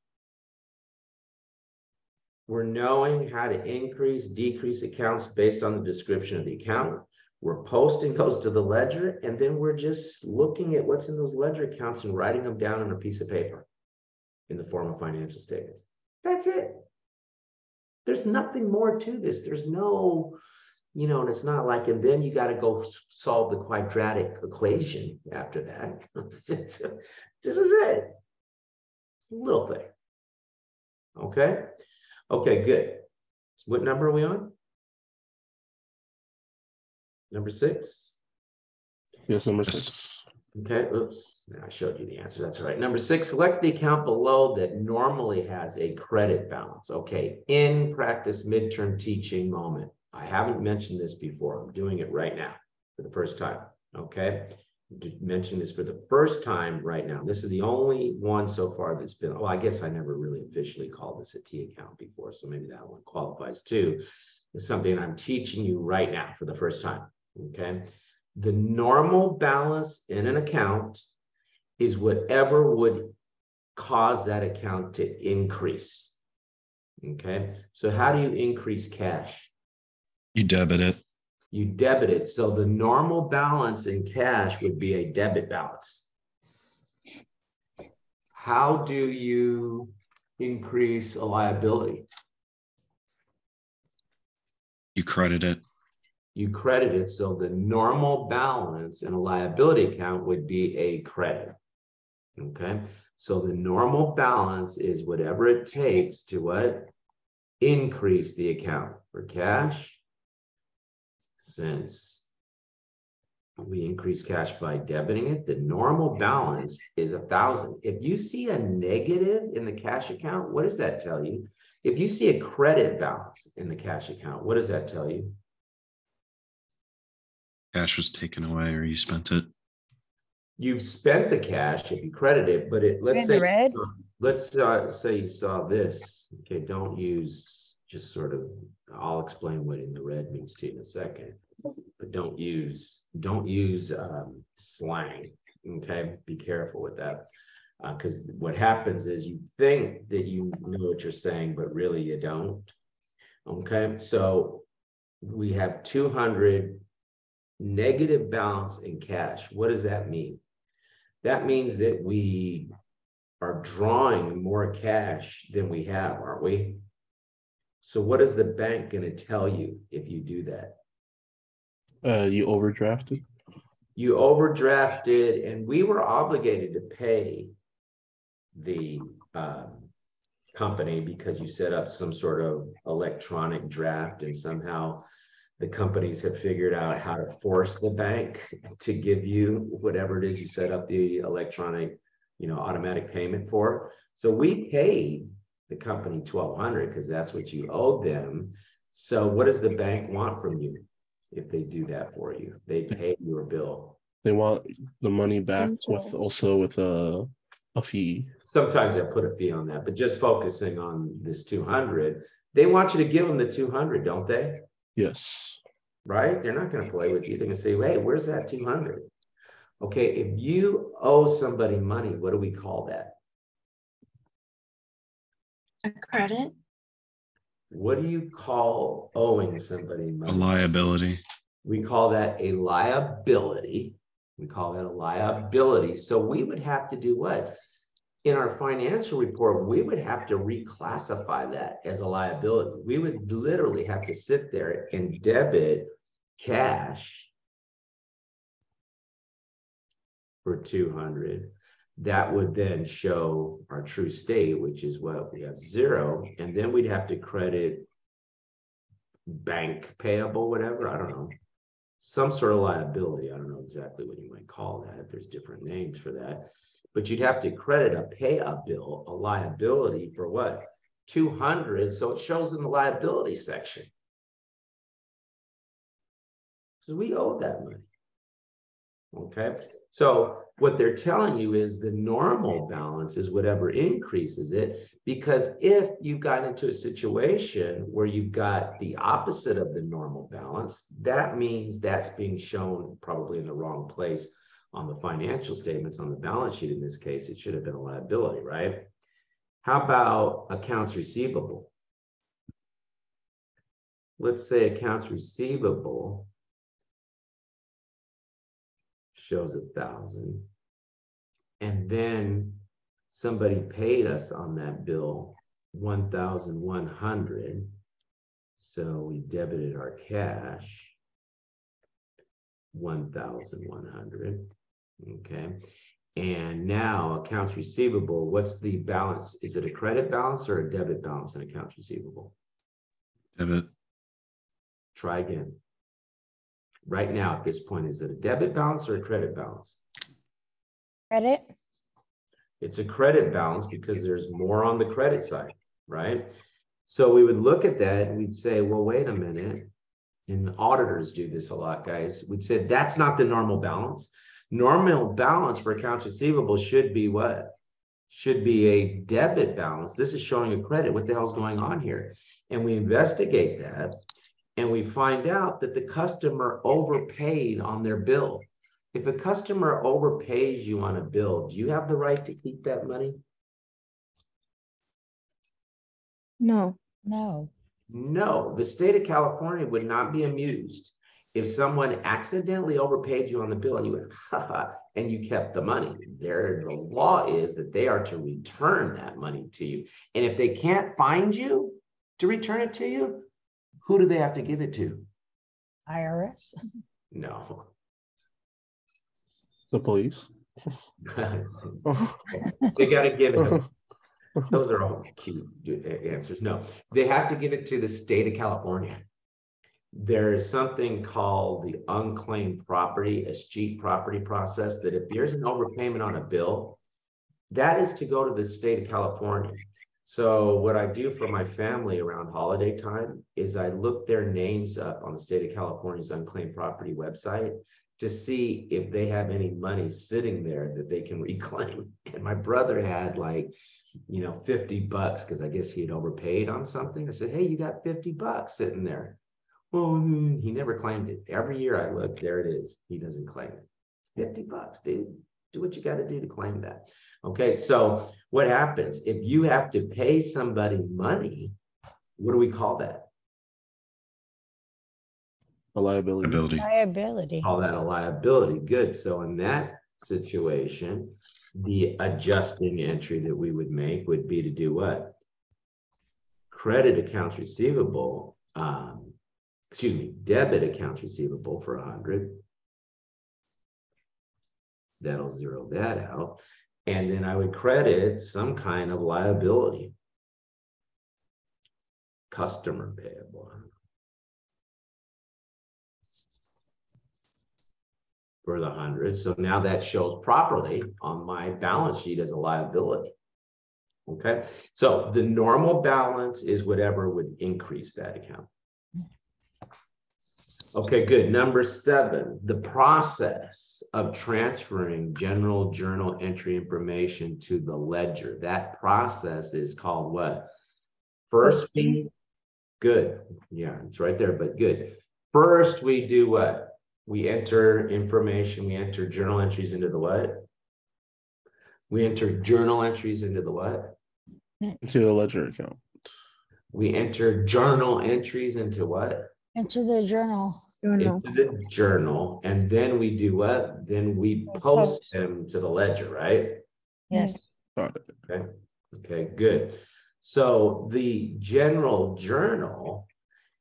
We're knowing how to increase, decrease accounts based on the description of the account. We're posting those to the ledger, and then we're just looking at what's in those ledger accounts and writing them down on a piece of paper in the form of financial statements. That's it. There's nothing more to this. There's no, and it's not like, and then you got to go solve the quadratic equation after that. This is it. It's a little thing. Okay. Okay, good. So what number are we on? Number 6? Yes, number Yes. 6. Okay, oops, I showed you the answer. That's all right. Number 6, select the account below that normally has a credit balance. Okay, in practice midterm teaching moment. I haven't mentioned this before. I'm doing it right now for the first time. Okay, mention this for the first time right now. This is the only one so far that's been, well, I guess I never really officially called this a T account before, so maybe that one qualifies too. It's something I'm teaching you right now for the first time. Okay. The normal balance in an account is whatever would cause that account to increase. Okay, so how do you increase cash? You debit it. You debit it. So the normal balance in cash would be a debit balance. How do you increase a liability? You credit it. You credit it, so the normal balance in a liability account would be a credit. Okay, so the normal balance is whatever it takes to what? Increase the account. For cash, since we increase cash by debiting it, the normal balance is 1,000. If you see a negative in the cash account, what does that tell you? If you see a credit balance in the cash account, what does that tell you? Cash was taken away or you spent it. You've spent the cash if you credit it, but let's In say the red? say you saw this. Okay, don't use just sort of. I'll explain what in the red means to you in a second, but don't use slang. Okay, be careful with that, because what happens is you think that you know what you're saying, but really you don't. Okay, so we have 200 negative balance in cash. What does that mean? That means that we are drawing more cash than we have, aren't we? So what is the bank going to tell you if you do that? You overdrafted. You overdrafted, and we were obligated to pay the company because you set up some sort of electronic draft, and somehow the companies have figured out how to force the bank to give you whatever it is you set up the electronic, automatic payment for. So we paid the company $1,200 because that's what you owed them. So what does the bank want from you if they do that for you? They pay your bill. They want the money back with a fee. Sometimes I put a fee on that, but just focusing on this 200, they want you to give them the 200, don't they? Yes. Right? They're not going to play with you. They're going to say, hey, where's that 200? Okay, if you owe somebody money, what do we call that? A credit? What do you call owing somebody money? A liability. We call that a liability. We call that a liability. So we would have to do what? In our financial report, we would have to reclassify that as a liability. We would literally have to sit there and debit cash for 200. That would then show our true state, which is what we have 0. And then we'd have to credit bank payable, whatever, I don't know. Some sort of liability. I don't know exactly what you might call that, if there's different names for that. But you'd have to credit a bill, a liability for what? 200. So it shows in the liability section. So we owe that money. Okay. So what they're telling you is the normal balance is whatever increases it, because if you've got into a situation where you've got the opposite of the normal balance, that means that's being shown probably in the wrong place on the financial statements, on the balance sheet. In this case, it should have been a liability, right? How about accounts receivable? Let's say accounts receivable shows 1,000, and then somebody paid us on that bill 1,100. So we debited our cash 1,100. Okay. And now accounts receivable, what's the balance? Is it a credit balance or a debit balance in accounts receivable? Debit. Try again. Right now, at this point, is it a debit balance or a credit balance? Credit? It's a credit balance because there's more on the credit side, right? So we would look at that and we'd say, well, wait a minute. And auditors do this a lot, guys. We'd say that's not the normal balance. Normal balance for accounts receivable should be what? Should be a debit balance. This is showing a credit. What the hell's going on here? And we investigate that. And we find out that the customer overpaid on their bill. If a customer overpays you on a bill, do you have the right to keep that money? No. No. No, the state of California would not be amused if someone accidentally overpaid you on the bill and you went, haha, and you kept the money. The law is that they are to return that money to you. And if they can't find you to return it to you, who do they have to give it to? IRS. No. The police. They got to give it. Those are all cute answers. No, they have to give it to the state of California. There is something called the unclaimed property, escheat property process, that if there's an overpayment on a bill, that is to go to the state of California. So what I do for my family around holiday time is I look their names up on the state of California's unclaimed property website to see if they have any money sitting there that they can reclaim. And my brother had like, you know, $50 because I guess he had overpaid on something. I said, hey, you got $50 sitting there. Well, he never claimed it. Every year I look, there it is. He doesn't claim it. It's $50, dude. Do what you got to do to claim that. Okay, so what happens if you have to pay somebody money? What do we call that? A liability. Liability. Call that a liability. Good. So in that situation, the adjusting entry that we would make would be to do what? Credit accounts receivable, debit accounts receivable for 100. That'll zero that out. And then I would credit some kind of liability. Customer payable. For the 100. So now that shows properly on my balance sheet as a liability. Okay. So the normal balance is whatever would increase that account. Okay, good. Number 7, the process of transferring general journal entry information to the ledger. That process is called what? First, good. Yeah, it's right there, but good. First, we do what? We enter information, we enter journal entries into the what? We enter journal entries into the what? Into the ledger account. We enter journal entries into what? Into the journal. Into the journal. And then we do what? Then we post them to the ledger, right? Yes. Got it. Okay. Okay, good. So the general journal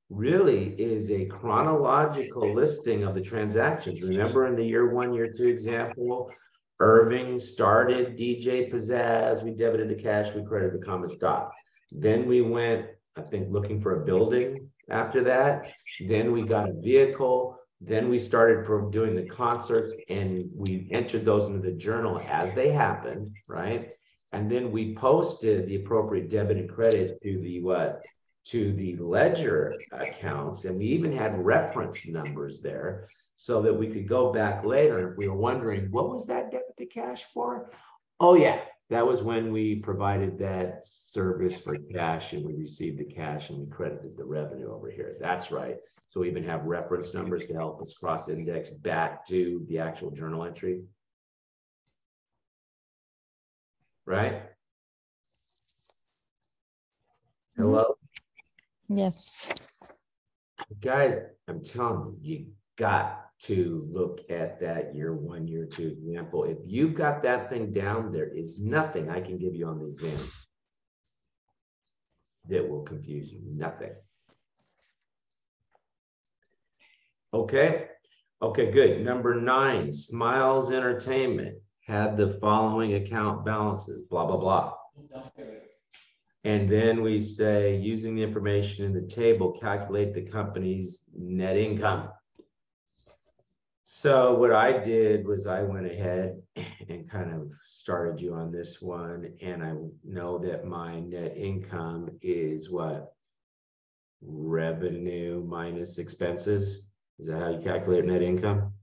really is a chronological listing of the transactions. Remember in the year 1, year 2 example, Irving started DJ Pizzazz, we debited the cash, we credited the common stock. Then we went, I think, looking for a building after that. Then we got a vehicle. Then we started doing the concerts and we entered those into the journal as they happened, right? And then we posted the appropriate debit and credit to the what? To the ledger accounts. And we even had reference numbers there so that we could go back later if we were wondering, what was that debit to cash for? Oh yeah, that was when we provided that service for cash and we received the cash and we credited the revenue over here. That's right. So we even have reference numbers to help us cross-index back to the actual journal entry. Right? Hello? Yes. Guys, I'm telling you, you got to look at that year 1, year 2 example. If you've got that thing down, there is nothing I can give you on the exam that will confuse you. Nothing. Okay. Okay, good. Number 9, Smiles Entertainment had the following account balances, blah, blah, blah. And then we say, using the information in the table, calculate the company's net income. So what I did was I went ahead and kind of started you on this one. And I know that my net income is what? Revenue minus expenses. Is that how you calculate net income?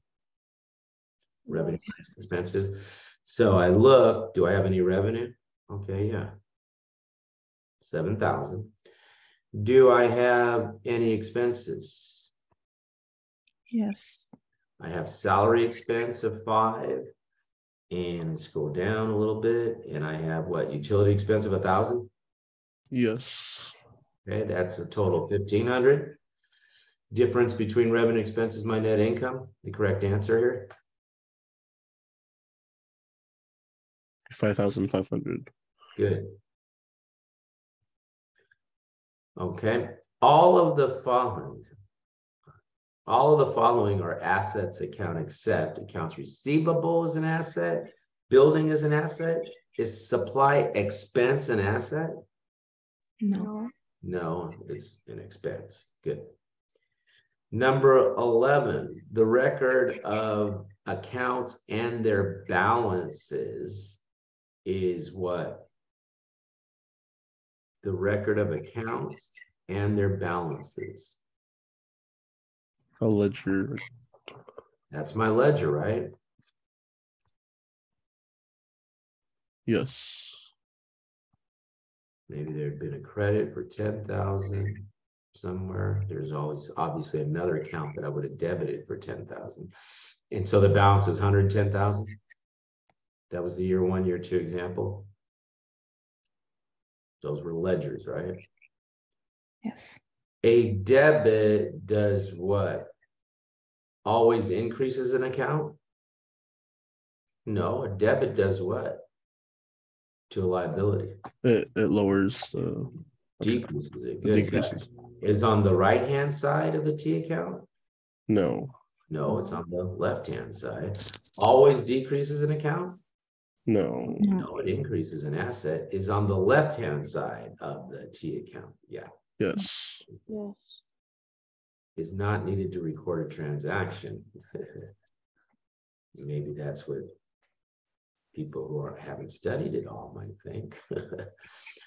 Revenue minus expenses. So I look, do I have any revenue? Okay, yeah. 7,000. Do I have any expenses? Yes. I have salary expense of 5, and scroll down a little bit, and I have what? Utility expense of 1,000. Yes. Okay, that's a total of 1,500. Difference between revenue expenses, my net income. The correct answer here. 5,500. Good. Okay. All of the following are assets account except accounts receivable is an asset, building is an asset. Is supply expense an asset? No. No, it's an expense. Good. Number 11, the record of accounts and their balances is what? The record of accounts and their balances. A ledger. That's my ledger, right? Yes. Maybe there'd been a credit for 10,000 somewhere. There's always obviously another account that I would have debited for 10,000. And so the balance is 110,000. That was the year one, year two example. Those were ledgers, right? Yes. A debit does what? Always increases an account? No, a debit does what? To a liability. It lowers the Decreases it. Good. decreases. Is on the right-hand side of the T account? No. No, it's on the left-hand side. Always decreases an account? No. No, it increases an asset. Is on the left-hand side of the T account. Yeah. Yes. Yes. Is not needed to record a transaction. Maybe that's what people who haven't studied it all might think.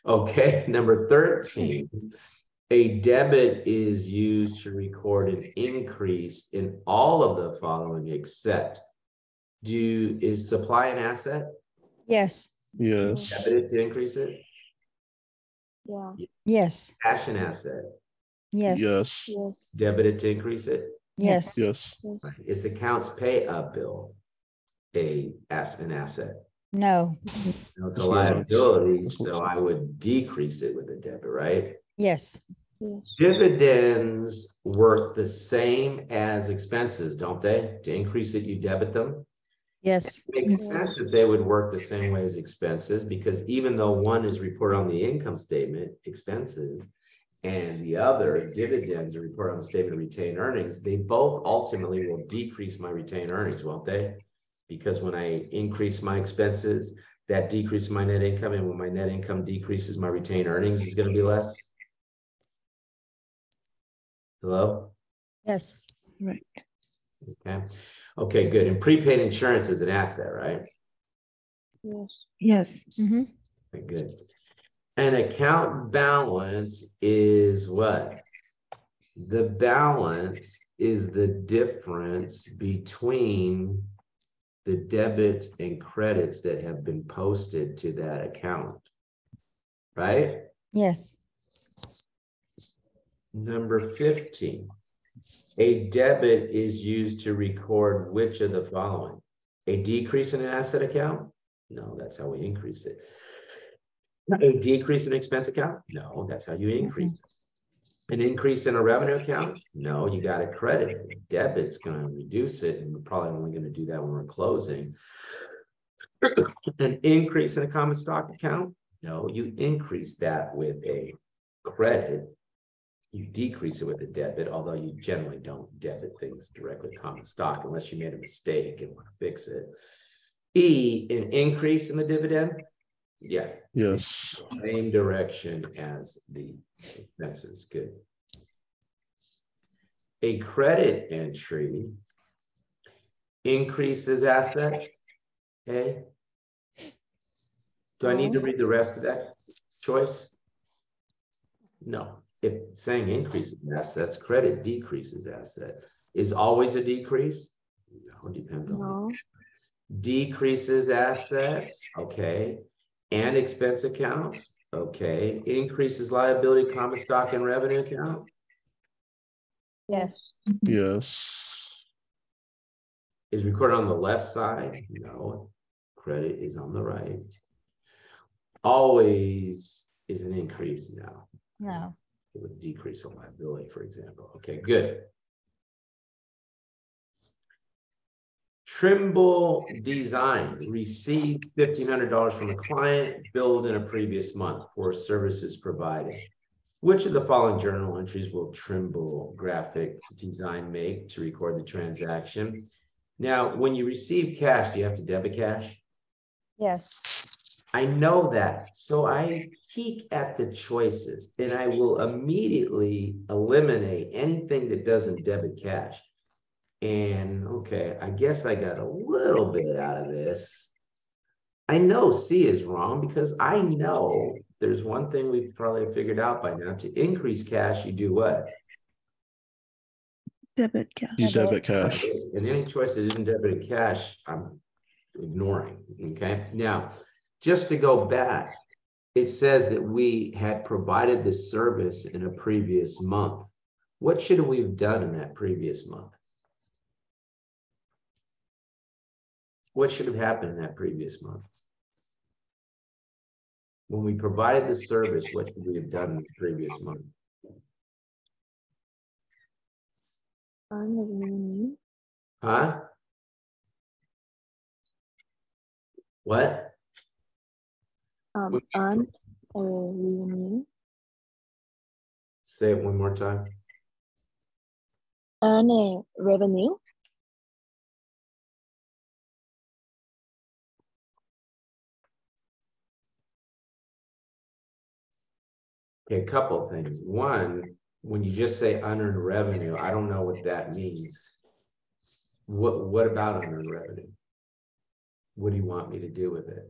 Okay, number 13. A debit is used to record an increase in all of the following except is supply an asset? Yes. Yes. Debit it to increase it? Yeah. Yes. Cash an asset? Yes. Yes. Yes. Debit it to increase it? Yes. Yes. Right. Is accounts pay up bill an asset? No. No, it's a It's not. liability, It's so not. I would decrease it with a debit, right? Yes. Yes. Dividends work the same as expenses, don't they? To increase it, you debit them. Yes. It makes Yes. sense that they would work the same way as expenses because even though one is reported on the income statement, expenses, and the other dividends are reported on the statement of retained earnings, they both ultimately will decrease my retained earnings, won't they? Because when I increase my expenses, that decreases my net income, and when my net income decreases, my retained earnings is going to be less. Hello? Yes. Right. Okay. Okay, good. And prepaid insurance is an asset, right? Yes. Yes. Mm-hmm. Okay, good. An account balance is what? The balance is the difference between the debits and credits that have been posted to that account, right? Yes. Number 15. A debit is used to record which of the following? A decrease in an asset account? No, that's how we increase it. A decrease in expense account? No, that's how you increase. An increase in a revenue account? No, you got a credit. Debit's going to reduce it, and we're probably only going to do that when we're closing. An increase in a common stock account? No, you increase that with a credit. You decrease it with a debit, although you generally don't debit things directly to common stock unless you made a mistake and want to fix it. E, an increase in the dividend? Yeah. Yes. Same direction as the expenses. Good. A credit entry increases assets. Okay. Do I need to read the rest of that choice? No. If saying increases assets, credit decreases asset. Is always a decrease? No, it depends on No. decreases assets. Okay. And expense accounts. Okay. Increases liability, common stock, and revenue account. Yes. Yes. Is recorded on the left side? No. Credit is on the right. Always is an increase now. No. It would decrease a liability, for example. Okay, good. Trimble Design received $1,500 from a client billed in a previous month for services provided. Which of the following journal entries will Trimble Graphics Design make to record the transaction? Now, when you receive cash, do you have to debit cash? Yes. I know that. So I peek at the choices and I will immediately eliminate anything that doesn't debit cash. And okay, I guess I got a little bit out of this. I know C is wrong because I know there's one thing we've probably figured out by now. To increase cash, you do what? Debit cash. You debit cash. And any choice that isn't debited cash, I'm ignoring. Okay. Now, just to go back, it says that we had provided this service in a previous month. What should we have done in that previous month? What should have happened in that previous month? When we provided the service, what should we have done in the previous month? Huh? What? Earned revenue. Say it one more time. Earn a revenue. Okay, a couple of things. One, when you just say unearned revenue, I don't know what that means. What about unearned revenue? What do you want me to do with it?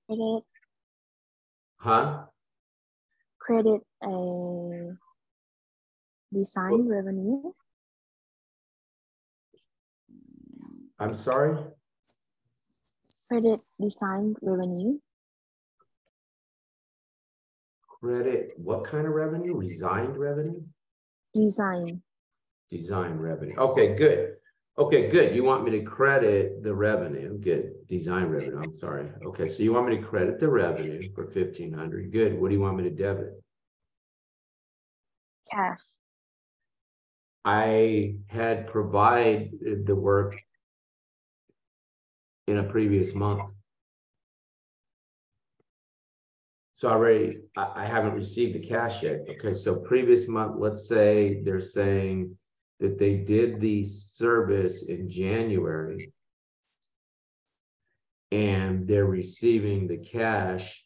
Credit. Huh? Credit a design revenue. I'm sorry? Credit design revenue. Credit, what kind of revenue? Resigned revenue? Design. Design revenue. Okay, good. Okay, good. You want me to credit the revenue. Good. Design revenue. I'm sorry. Okay, so you want me to credit the revenue for $1,500. Good. What do you want me to debit? Cash. I had provided the work in a previous month. So I haven't received the cash yet. Okay, so previous month, let's say they're saying that they did the service in January and they're receiving the cash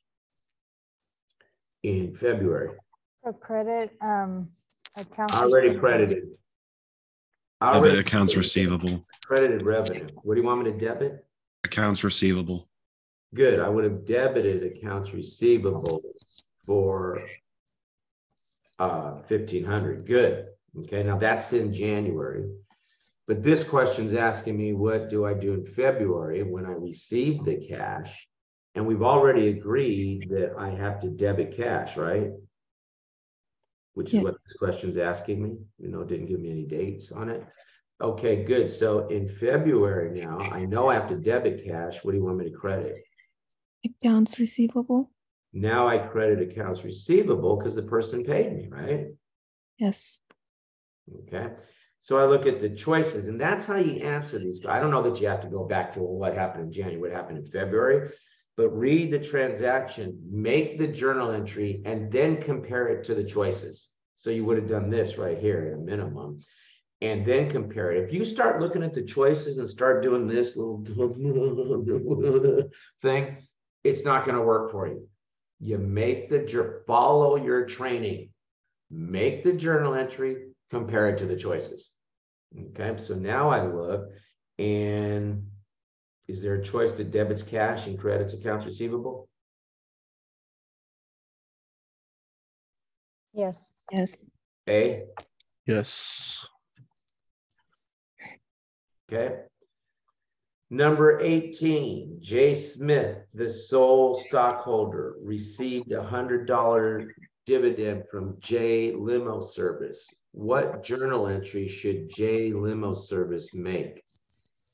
in February. So credit account. Already credited. Debit accounts receivable. Credited revenue. What do you want me to debit? Accounts receivable. Good. I would have debited accounts receivable for $1,500. Good. Okay, now that's in January. But this question's asking me, what do I do in February when I receive the cash? And we've already agreed that I have to debit cash, right? Which is what this question's asking me. You know, it didn't give me any dates on it. Okay, good. So in February now, I know I have to debit cash. What do you want me to credit? Accounts receivable. Now I credit accounts receivable because the person paid me, right? Yes. Okay. So I look at the choices, and that's how you answer these. I don't know that you have to go back to, well, what happened in January, what happened in February, but read the transaction, make the journal entry, and then compare it to the choices. So you would have done this right here at a minimum, and then compare it. If you start looking at the choices and start doing this little thing, it's not going to work for you. You make follow your training, make the journal entry, compare it to the choices. Okay, so now I look, and is there a choice that debits cash and credits accounts receivable? Yes. Yes. A. Yes. Okay. Number 18, J. Smith, the sole stockholder, received a $100 dividend from J. Limo Service. What journal entry should J. Limo Service make?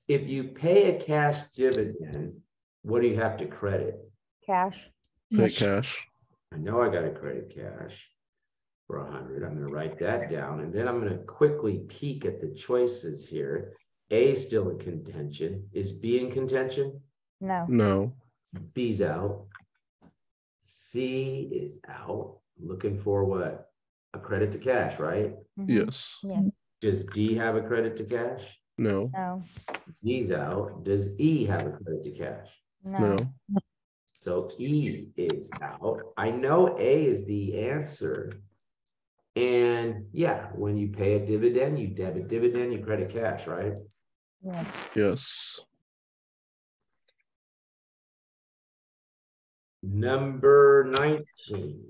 If you pay a cash dividend, what do you have to credit? Cash. Credit cash. I know I got to credit cash. for 100. I'm going to write that down, and then I'm going to quickly peek at the choices here. A is still in contention. Is B in contention? No. No. B's out. C is out. Looking for what? A credit to cash, right? Mhm. Yes. Yes. Does D have a credit to cash? No. No. D's out. Does E have a credit to cash? No. No. So E is out. I know A is the answer. And yeah, when you pay a dividend, you debit dividend, you credit cash, right? Yes. Yes. Number 19.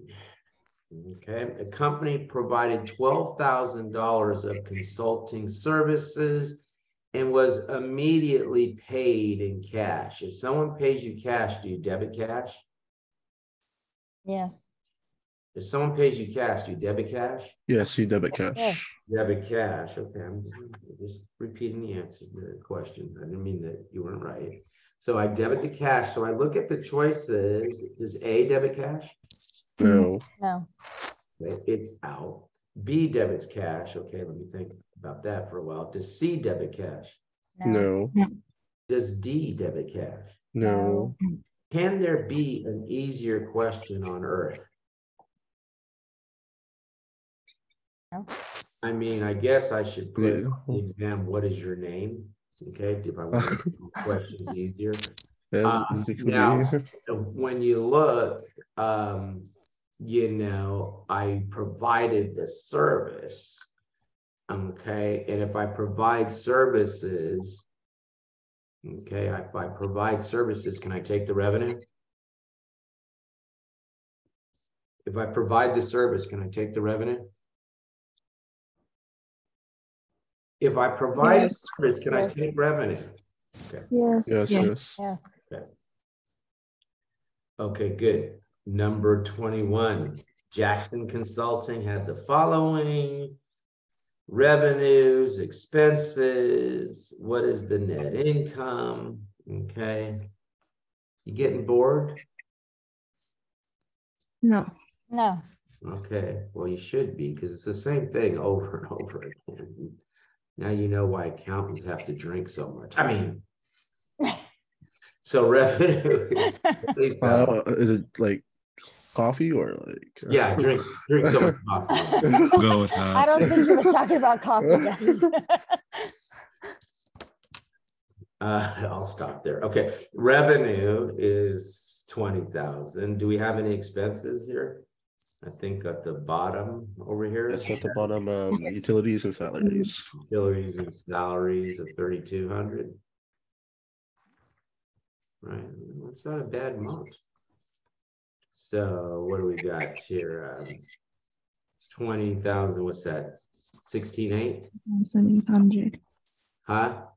Okay, a company provided $12,000 of consulting services and was immediately paid in cash. If someone pays you cash, do you debit cash? Yes. If someone pays you cash, do you debit cash? Yes, you debit cash. Yes. Debit cash. Okay, I'm just repeating the answer to the question. I didn't mean that you weren't right. So I debit the cash. So I look at the choices. Does A debit cash? No. No. Okay, it's out. B debits cash. Okay, let me think about that for a while. Does C debit cash? No. No. Does D debit cash? No. Can there be an easier question on earth? No. I mean, I guess I should put Yeah. the exam, what is your name? Okay, if I want to make questions easier. Yeah, it could Now, be. when you look, you know, I provided the service. Okay, and if I provide services, okay, if I provide services, can I take the revenue? If I provide the service, can I take the revenue? If I provide Yes. service, can I Yes. take revenue? Okay. Yes. Yes, yes. Yes. Okay, good. Number 21, Jackson Consulting had the following: revenues, expenses, what is the net income? Okay. You getting bored? No. No. Okay, well, you should be, because it's the same thing over and over again. Now you know why accountants have to drink so much. I mean, so revenue is Is it like coffee or like? yeah, drink so much coffee. Go with I that. don't think he was talking about coffee, guys. I'll stop there. Okay, revenue is 20,000. Do we have any expenses here? I think at the bottom over here. It's at the bottom, Yes. utilities and salaries. Utilities and salaries of 3,200. Right, that's not a bad month. So what do we got here? 20,000. What's that? 16,800. 1,800. Huh?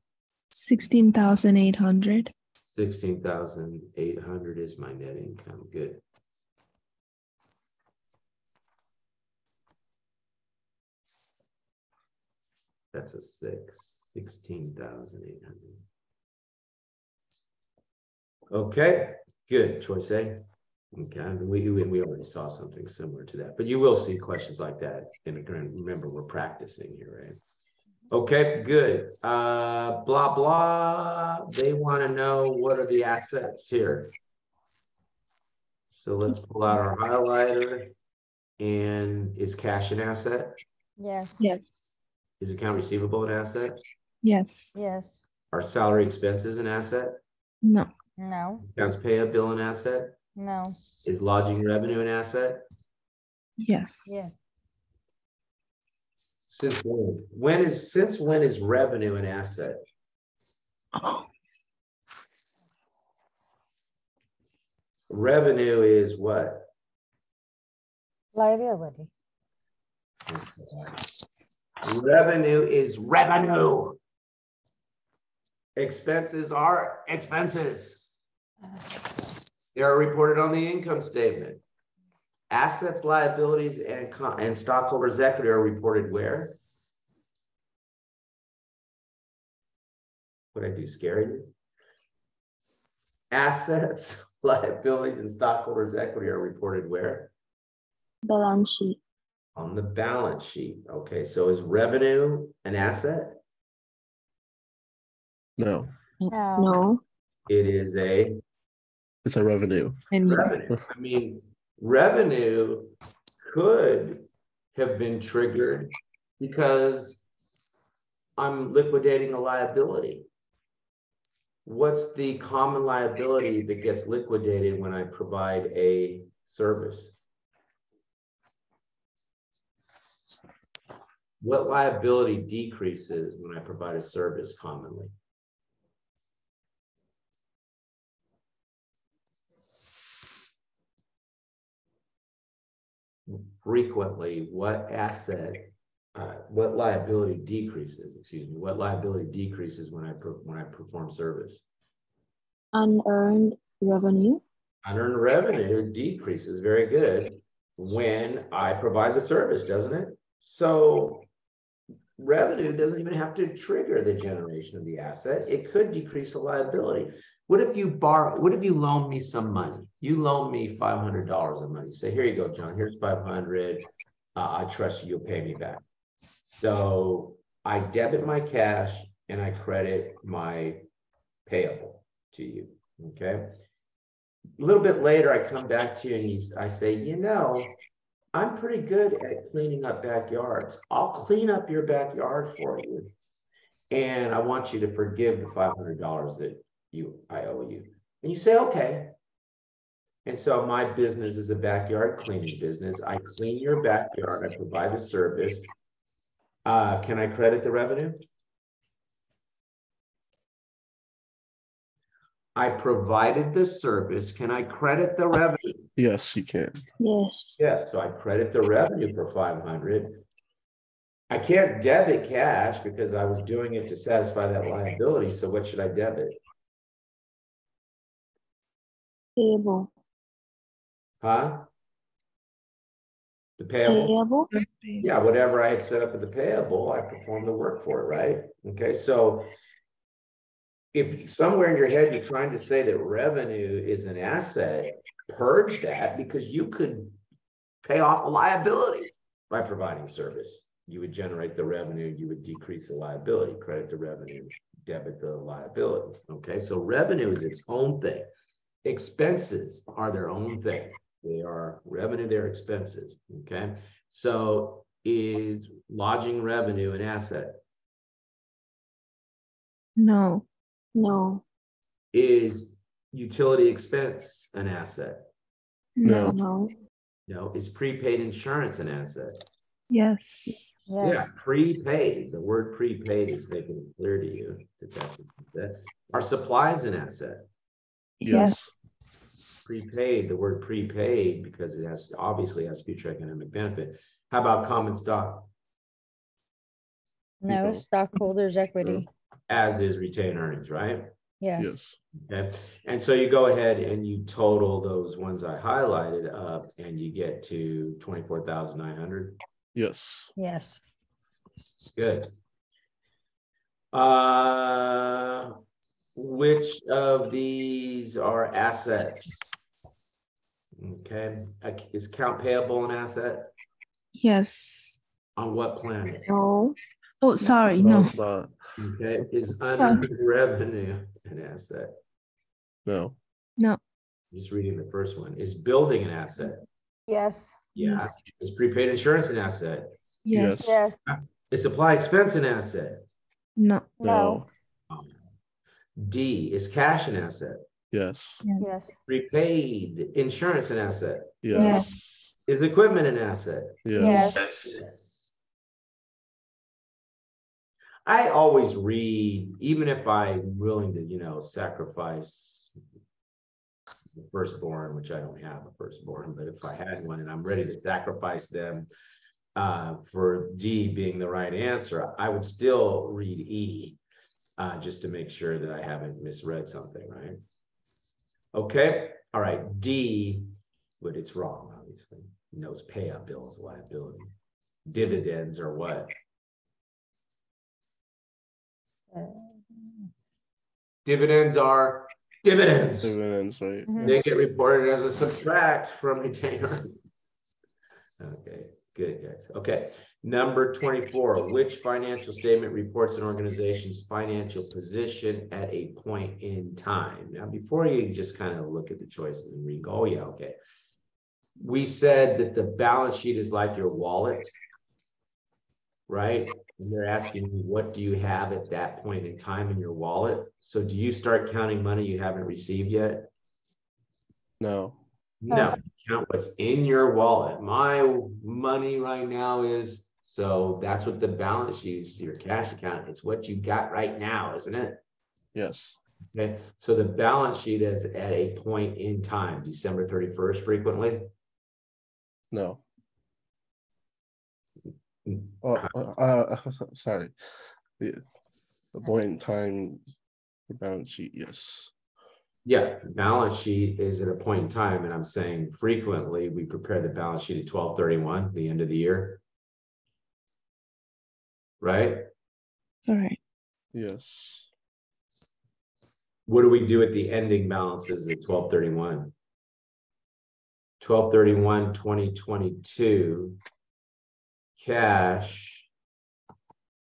16,800. 16,800 is my net income. Good. That's a 16,800. Okay, good. Choice A. Okay, we already saw something similar to that, but you will see questions like that. And remember, we're practicing here, right? Okay, good. Blah, blah. They want to know what are the assets here. So let's pull out our highlighter. And is cash an asset? Yes. Yes. Is account receivable an asset? Yes. Yes. Are salary expenses an asset? No. No. Accounts payable an asset? No. Is lodging revenue an asset? Yes. Yes. Since when? Since when is revenue an asset? Oh, Revenue is what? Liability. Revenue is revenue. Expenses are expenses. They are reported on the income statement. Assets, liabilities, and stockholders' equity are reported where? What did I do? Scare you? Assets, liabilities, and stockholders' equity are reported where? Balance sheet. On the balance sheet. Okay, so is revenue an asset? No, No. No. It is a it's a revenue. revenue. I mean, revenue could have been triggered because I'm liquidating a liability. What's the common liability that gets liquidated when I provide a service? What liability decreases when I provide a service commonly? Frequently, what liability decreases, excuse me, what liability decreases when I perform service? Unearned revenue. Unearned revenue decreases, very good, when I provide the service, doesn't it? So revenue doesn't even have to trigger the generation of the asset. It could decrease the liability. What if you loan me some money? You loan me $500 of money. Say, here you go, John, here's 500. I trust you, you'll pay me back. So I debit my cash and I credit my payable to you, okay? A little bit later, I come back to you and I say, you know, I'm pretty good at cleaning up backyards. I'll clean up your backyard for you. And I want you to forgive the $500 that I owe you. And you say, okay. And so my business is a backyard cleaning business. I clean your backyard, I provide the service. Can I credit the revenue? I provided the service. Can I credit the revenue? Yes, you can. Yes. Yes, so I credit the revenue for 500. I can't debit cash because I was doing it to satisfy that liability. So what should I debit? Payable. Huh? The payable? Payable. Yeah, whatever I had set up at the payable, I performed the work for it, right? Okay, so if somewhere in your head you're trying to say that revenue is an asset, purge that, because you could pay off a liability by providing service. You would generate the revenue, you would decrease the liability, credit the revenue, debit the liability. Okay, so revenue is its own thing. Expenses are their own thing. They are revenue, they're expenses. Okay, so is lodging revenue an asset? No. No. Is utility expense an asset? No. No. No. Is prepaid insurance an asset? Yes. Yeah, Yes. prepaid. The word prepaid is making it clear to you that that's an asset. Are supplies an asset? Yes. Prepaid, the word prepaid, because it obviously has future economic benefit. How about common stock? No, No. stockholders' equity. As is retained earnings, right? Yes. Yes. Okay. And so you go ahead and you total those ones I highlighted up and you get to 24,900. Yes. Yes. Good. Which of these are assets? Okay. Is account payable an asset? Yes. On what planet? No. Oh, sorry. No, No. it's not. Okay. Is unearned revenue an asset? No. No. Just reading the first one. Is building an asset? Yes. Yeah. Yes. Is prepaid insurance an asset? Yes. Yes. Is supply expense an asset? No. No. D, is cash an asset? Yes. Yes. Prepaid insurance an asset? Yes. Is equipment an asset? Yes. Yes. I always read, even if I'm willing to, sacrifice the firstborn, which I don't have a firstborn, but if I had one and I'm ready to sacrifice them for D being the right answer, I would still read E just to make sure that I haven't misread something, right? Okay, all right, D, but it's wrong, obviously. Notes pay up bills, liability. Dividends are what? Dividends are dividends. Dividends, right? Mhm. They get reported as a subtract from retained earnings. Okay, Good, guys. Okay. Number 24, which financial statement reports an organization's financial position at a point in time? Now, before you just kind of look at the choices and read, oh, yeah, okay. We said that the balance sheet is like your wallet, right? And they're asking you, what do you have at that point in time in your wallet? So do you start counting money you haven't received yet? No. No, count what's in your wallet. My money right now is, so that's what the balance sheet is, your cash account. It's what you got right now, isn't it? Yes. Okay, so the balance sheet is at a point in time, December 31st frequently? No. Sorry. The point in time, the balance sheet, yes. Yeah, balance sheet is at a point in time, and I'm saying frequently we prepare the balance sheet at 12/31, the end of the year. Right? All right. Yes. What do we do at the ending balances at 12/31? 12/31/2022, cash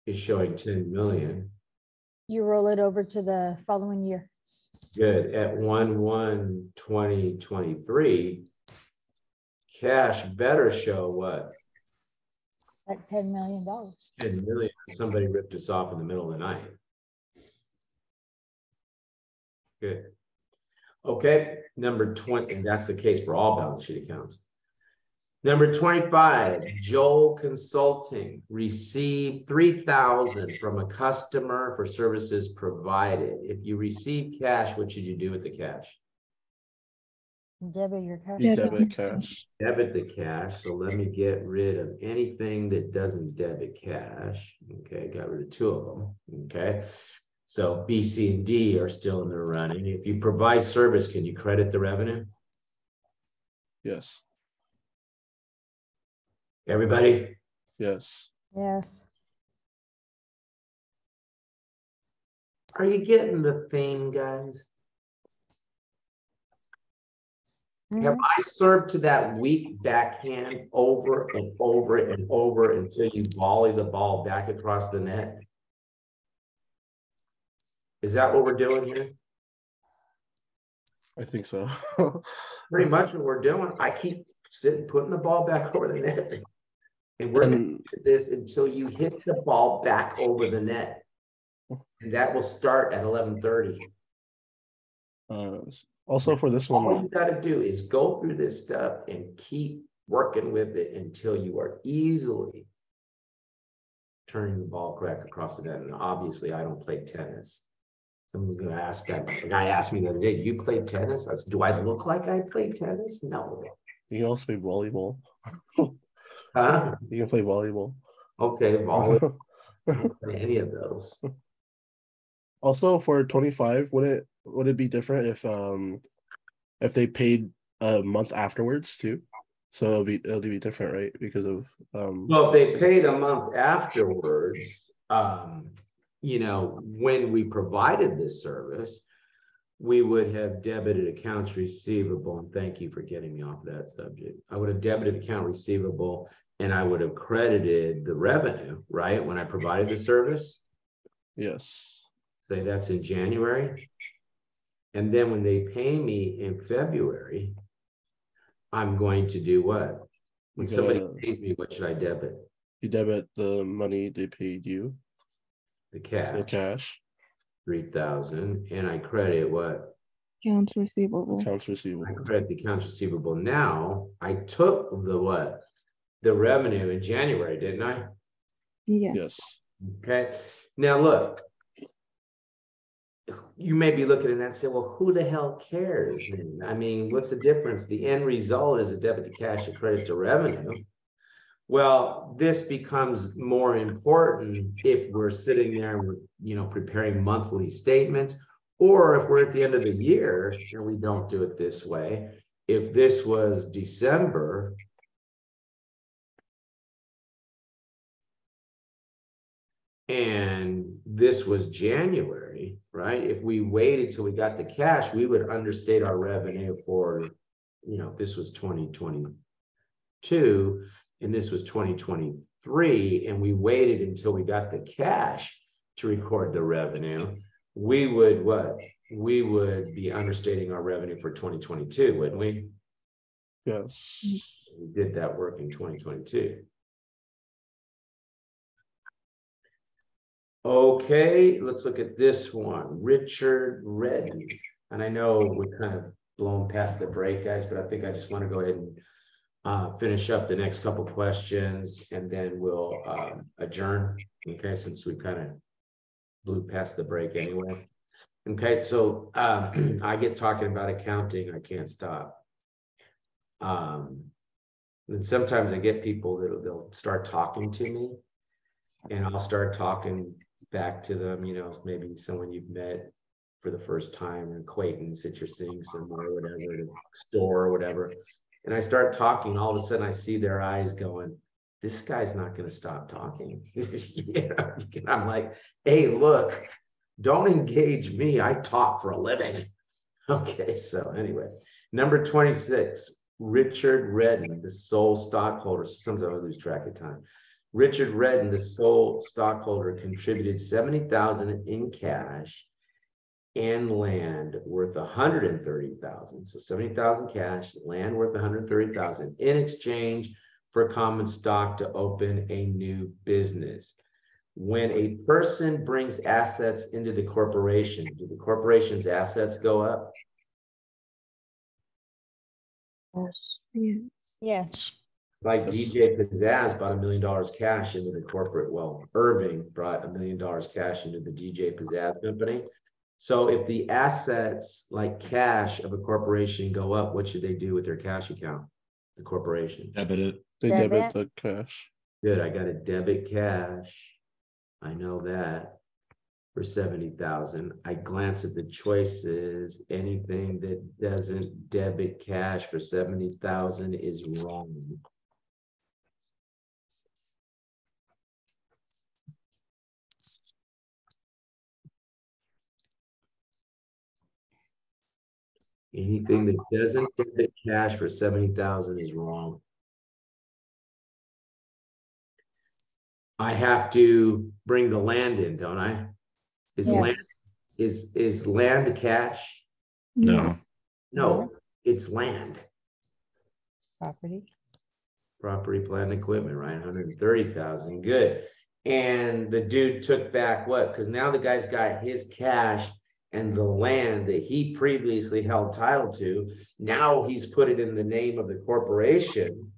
is showing 10 million. You roll it over to the following year. Good. At 1/1/2023, cash better show what? Like $10 million. 10 million. Somebody ripped us off in the middle of the night. Good. Okay, number 20, and that's the case for all balance sheet accounts. Number 25, Joel Consulting received $3,000 from a customer for services provided. If you receive cash, what should you do with the cash? Debit your cash. You debit cash. Debit the cash. So let me get rid of anything that doesn't debit cash. Okay, got rid of 2 of them. Okay, so B, C, and D are still in the running. If you provide service, can you credit the revenue? Yes. Everybody? Yes. Yes. Are you getting the theme, guys? Have I served to that weak backhand over and over and over until you volley the ball back across the net? Is that what we're doing here? I think so. Pretty much what we're doing. I keep putting the ball back over the net. And we're going to do this until you hit the ball back over the net. And that will start at 11:30. Also for this one, all you got to do is go through this stuff and keep working with it until you are easily turning the ball correct across the net. And obviously, I don't play tennis. Someone's going to ask that. A guy asked me the other day, "You play tennis?" I said, "Do I look like I play tennis?" No. you can also play volleyball. Huh? You can play volleyball. Okay, volleyball. I don't play any of those. Also for 25, would it be different if they paid a month afterwards too? So it'll be different, right? Because of Well, if they paid a month afterwards, you know, when we provided this service, we would have debited accounts receivable, and thank you for getting me off that subject. I would have debited account receivable and I would have credited the revenue, right? When I provided the service. yes. Say that's in January. And then when they pay me in February, I'm going to do what? When somebody pays me, what should I debit? You debit the money they paid you. The cash. So cash. 3,000, and I credit what? Accounts receivable. Accounts receivable. I credit the accounts receivable. Now I took the what? The revenue in January, didn't I? Yes. Yes. Okay. Now look, you may be looking at that and say, well, who the hell cares? I mean, what's the difference? The end result is a debit to cash, a credit to revenue. Well, this becomes more important if we're sitting there and we're, you know, preparing monthly statements, or if we're at the end of the year and we don't do it this way. If this was December, and this was January, right? If we waited till we got the cash, we would understate our revenue for, you know, this was 2022. and this was 2023, and we waited until we got the cash to record the revenue, we would what? We would be understating our revenue for 2022, wouldn't we? Yes. We did that work in 2022. Okay, let's look at this one. Richard Redden. And I know we're kind of blown past the break, guys, but I think I just want to go ahead and finish up the next couple questions, and then we'll adjourn, okay, since we kind of blew past the break anyway. Okay, so I get talking about accounting, I can't stop. And sometimes I get people that they'll start talking to me, and I'll start talking back to them, you know, maybe someone you've met for the first time, an acquaintance that you're seeing somewhere, whatever, at a store or whatever. And I start talking, all of a sudden I see their eyes going, this guy's not going to stop talking. You know? And I'm like, hey, look, don't engage me. I talk for a living. Okay, so anyway, number 26, Richard Redden, the sole stockholder. Sometimes I lose track of time. Richard Redden, the sole stockholder, contributed $70,000 in cash and land worth $130,000. So $70,000 cash, land worth $130,000 in exchange for common stock to open a new business. When a person brings assets into the corporation, do the corporation's assets go up? Yes. Yes. Yes. Like DJ Pizzazz brought $1 million cash into the corporate. Well, Irving brought $1 million cash into the DJ Pizzazz company. So if the assets like cash of a corporation go up, what should they do with their cash account? The corporation. Debit it. They Debit. debit the cash. Good. I got a debit cash. I know that for 70,000. I glance at the choices. Anything that doesn't debit cash for 70,000 is wrong. Anything that doesn't debit cash for 70,000 is wrong. I have to bring the land in, don't I? Is Yes. land is land cash? No. No, it's land. Property. Property, plant, and equipment, right? 130,000. Good. And the dude took back what? Because now the guy's got his cash and the land that he previously held title to. Now he's put it in the name of the corporation.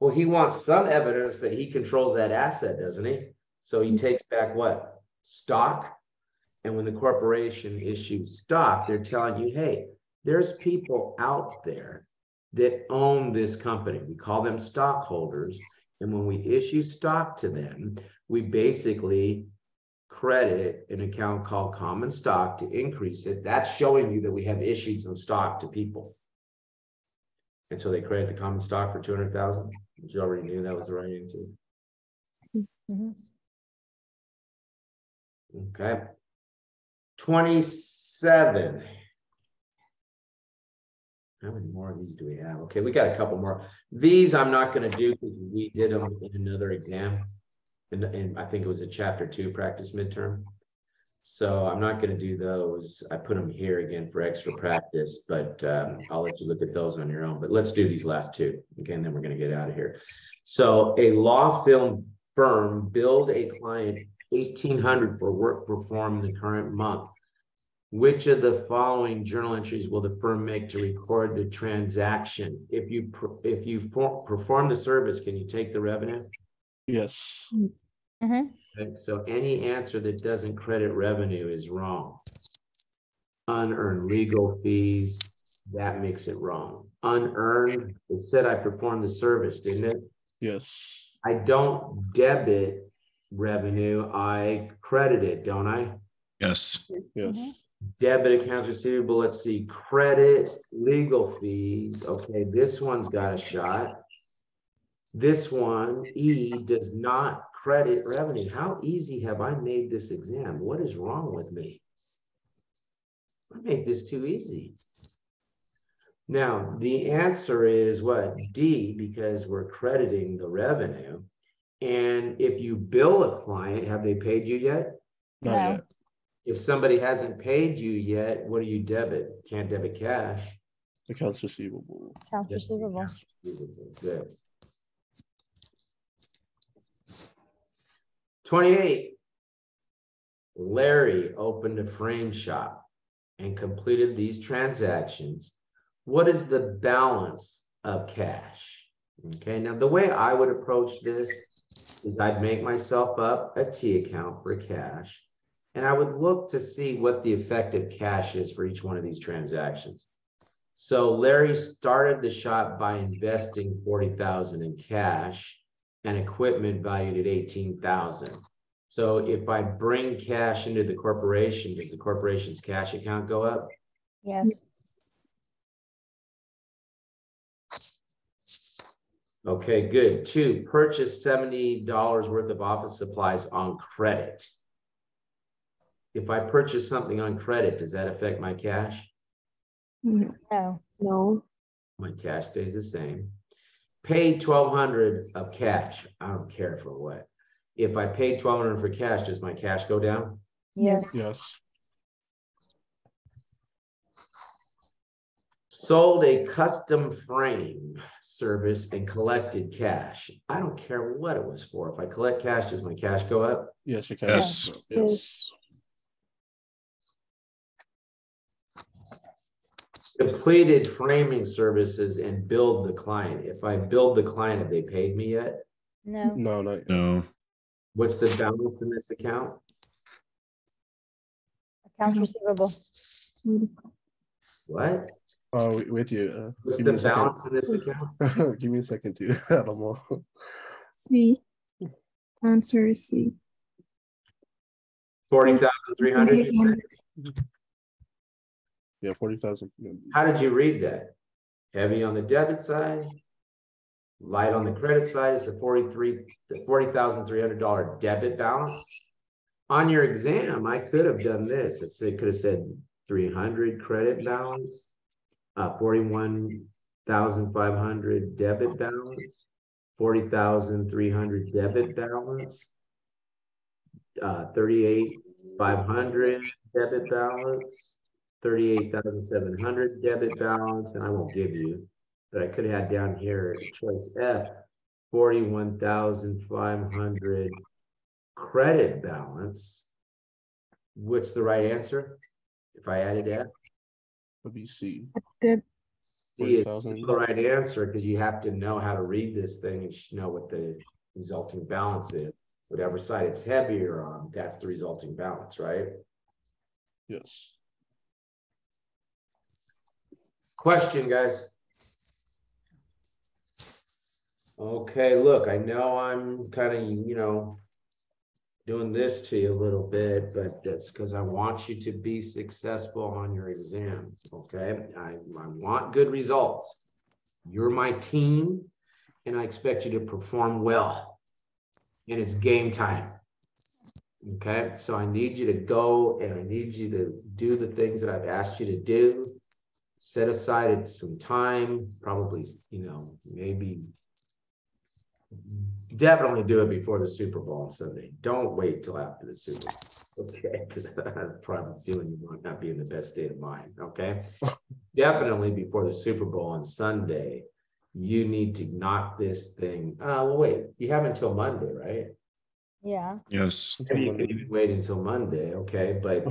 Well, he wants some evidence that he controls that asset, doesn't he? So he takes back what? Stock. And when the corporation issues stock, they're telling you, hey, there's people out there that own this company. We call them stockholders. And when we issue stock to them, we basically credit an account called common stock to increase it. That's showing you that we have issued some stock to people. And so they credit the common stock for 200,000, which you already knew that was the right answer. Mm-hmm. Okay. 27. How many more of these do we have? Okay, we got a couple more. These I'm not going to do because we did them in another exam. And I think it was a chapter 2 practice midterm. So I'm not going to do those. I put them here again for extra practice, but I'll let you look at those on your own. But let's do these last two. Okay, and then we're going to get out of here. So a law firm billed a client $1,800 for work performed in the current month. Which of the following journal entries will the firm make to record the transaction? If you perform the service, can you take the revenue? Yes. Mm-hmm. Okay, so any answer that doesn't credit revenue is wrong. Unearned legal fees, that makes it wrong. Unearned, it said I performed the service, didn't it? Yes. I don't debit revenue, I credit it, don't I? Yes. Yes. Mm-hmm. Debit accounts receivable, let's see, credit, legal fees. Okay, this one's got a shot. This one, E, does not credit revenue. How easy have I made this exam? What is wrong with me? I made this too easy. Now, the answer is what? D, because we're crediting the revenue. And if you bill a client, have they paid you yet? Not No. yet. If somebody hasn't paid you yet, what do you debit? Can't debit cash. Accounts receivable. Accounts receivable. Good. 28. Larry opened a frame shop and completed these transactions. What is the balance of cash? Okay, now the way I would approach this is I'd make myself up a T account for cash, and I would look to see what the effective cash is for each one of these transactions. So Larry started the shop by investing $40,000 in cash and equipment valued at $18,000. So if I bring cash into the corporation, does the corporation's cash account go up? Yes. Okay, good. 2, purchase $70 worth of office supplies on credit. If I purchase something on credit, does that affect my cash? No. No. My cash stays the same. Paid $1,200 of cash. I don't care for what. If I paid $1,200 for cash, does my cash go down? Yes. Yes. Sold a custom frame service and collected cash. I don't care what it was for. If I collect cash, does my cash go up? Yes, you can. Yes. Yes. Completed framing services and billed the client. If I billed the client, have they paid me yet? No. No, not yet. No. What's the balance in this account? Accounts receivable. What? With you. What's Give the me a second. balance in this account? Give me a second too. I don't know. C. Answer is C. 40,300. Yeah, 40,000. How did you read that? Heavy on the debit side, light on the credit side. It's a $40,300 debit balance. On your exam, I could have done this. It could have said 300 credit balance, 41,500 debit balance, 40,300 debit balance, 38,500 debit balance, 38,700 debit balance, and I won't give you, but I could have had down here choice F, 41,500 credit balance. What's the right answer? If I added F? Would be C. Deb. C is 40,000. the right answer because you have to know how to read this thing and know what the resulting balance is. Whatever side it's heavier on, that's the resulting balance, right? Yes. Question, guys. Okay, look, I know I'm kind of, doing this to you a little bit, but that's because I want you to be successful on your exam, okay? I want good results. You're my team, and I expect you to perform well. And it's game time, okay? So I need you to go, and I need you to do the things that I've asked you to do. Set aside some time, probably, maybe definitely do it before the Super Bowl on Sunday. Don't wait till after the Super Bowl, okay? Because I have a problem feeling you might not be in the best state of mind, okay? Definitely before the Super Bowl on Sunday, you need to knock this thing. Well, wait, you have until Monday, right? Yeah. Yes. Maybe you can even wait until Monday, okay? But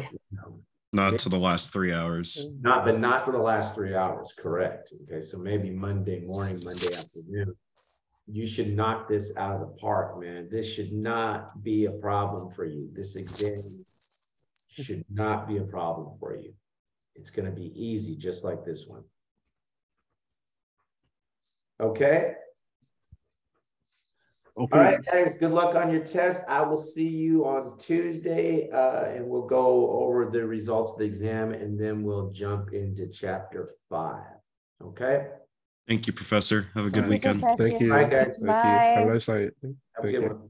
Not to the last 3 hours. not for the last 3 hours, correct? Okay, so maybe Monday morning, Monday afternoon. You should knock this out of the park, man. This should not be a problem for you. This exam should not be a problem for you. It's going to be easy, just like this one. Okay? Okay. All right, guys, good luck on your test. I will see you on Tuesday, and we'll go over the results of the exam, and then we'll jump into chapter 5. Okay? Thank you, Professor. Have a good All right. weekend. Thank you. Bye, guys. Thank you. Have a Bye. nice night. Have a Thank good you. one.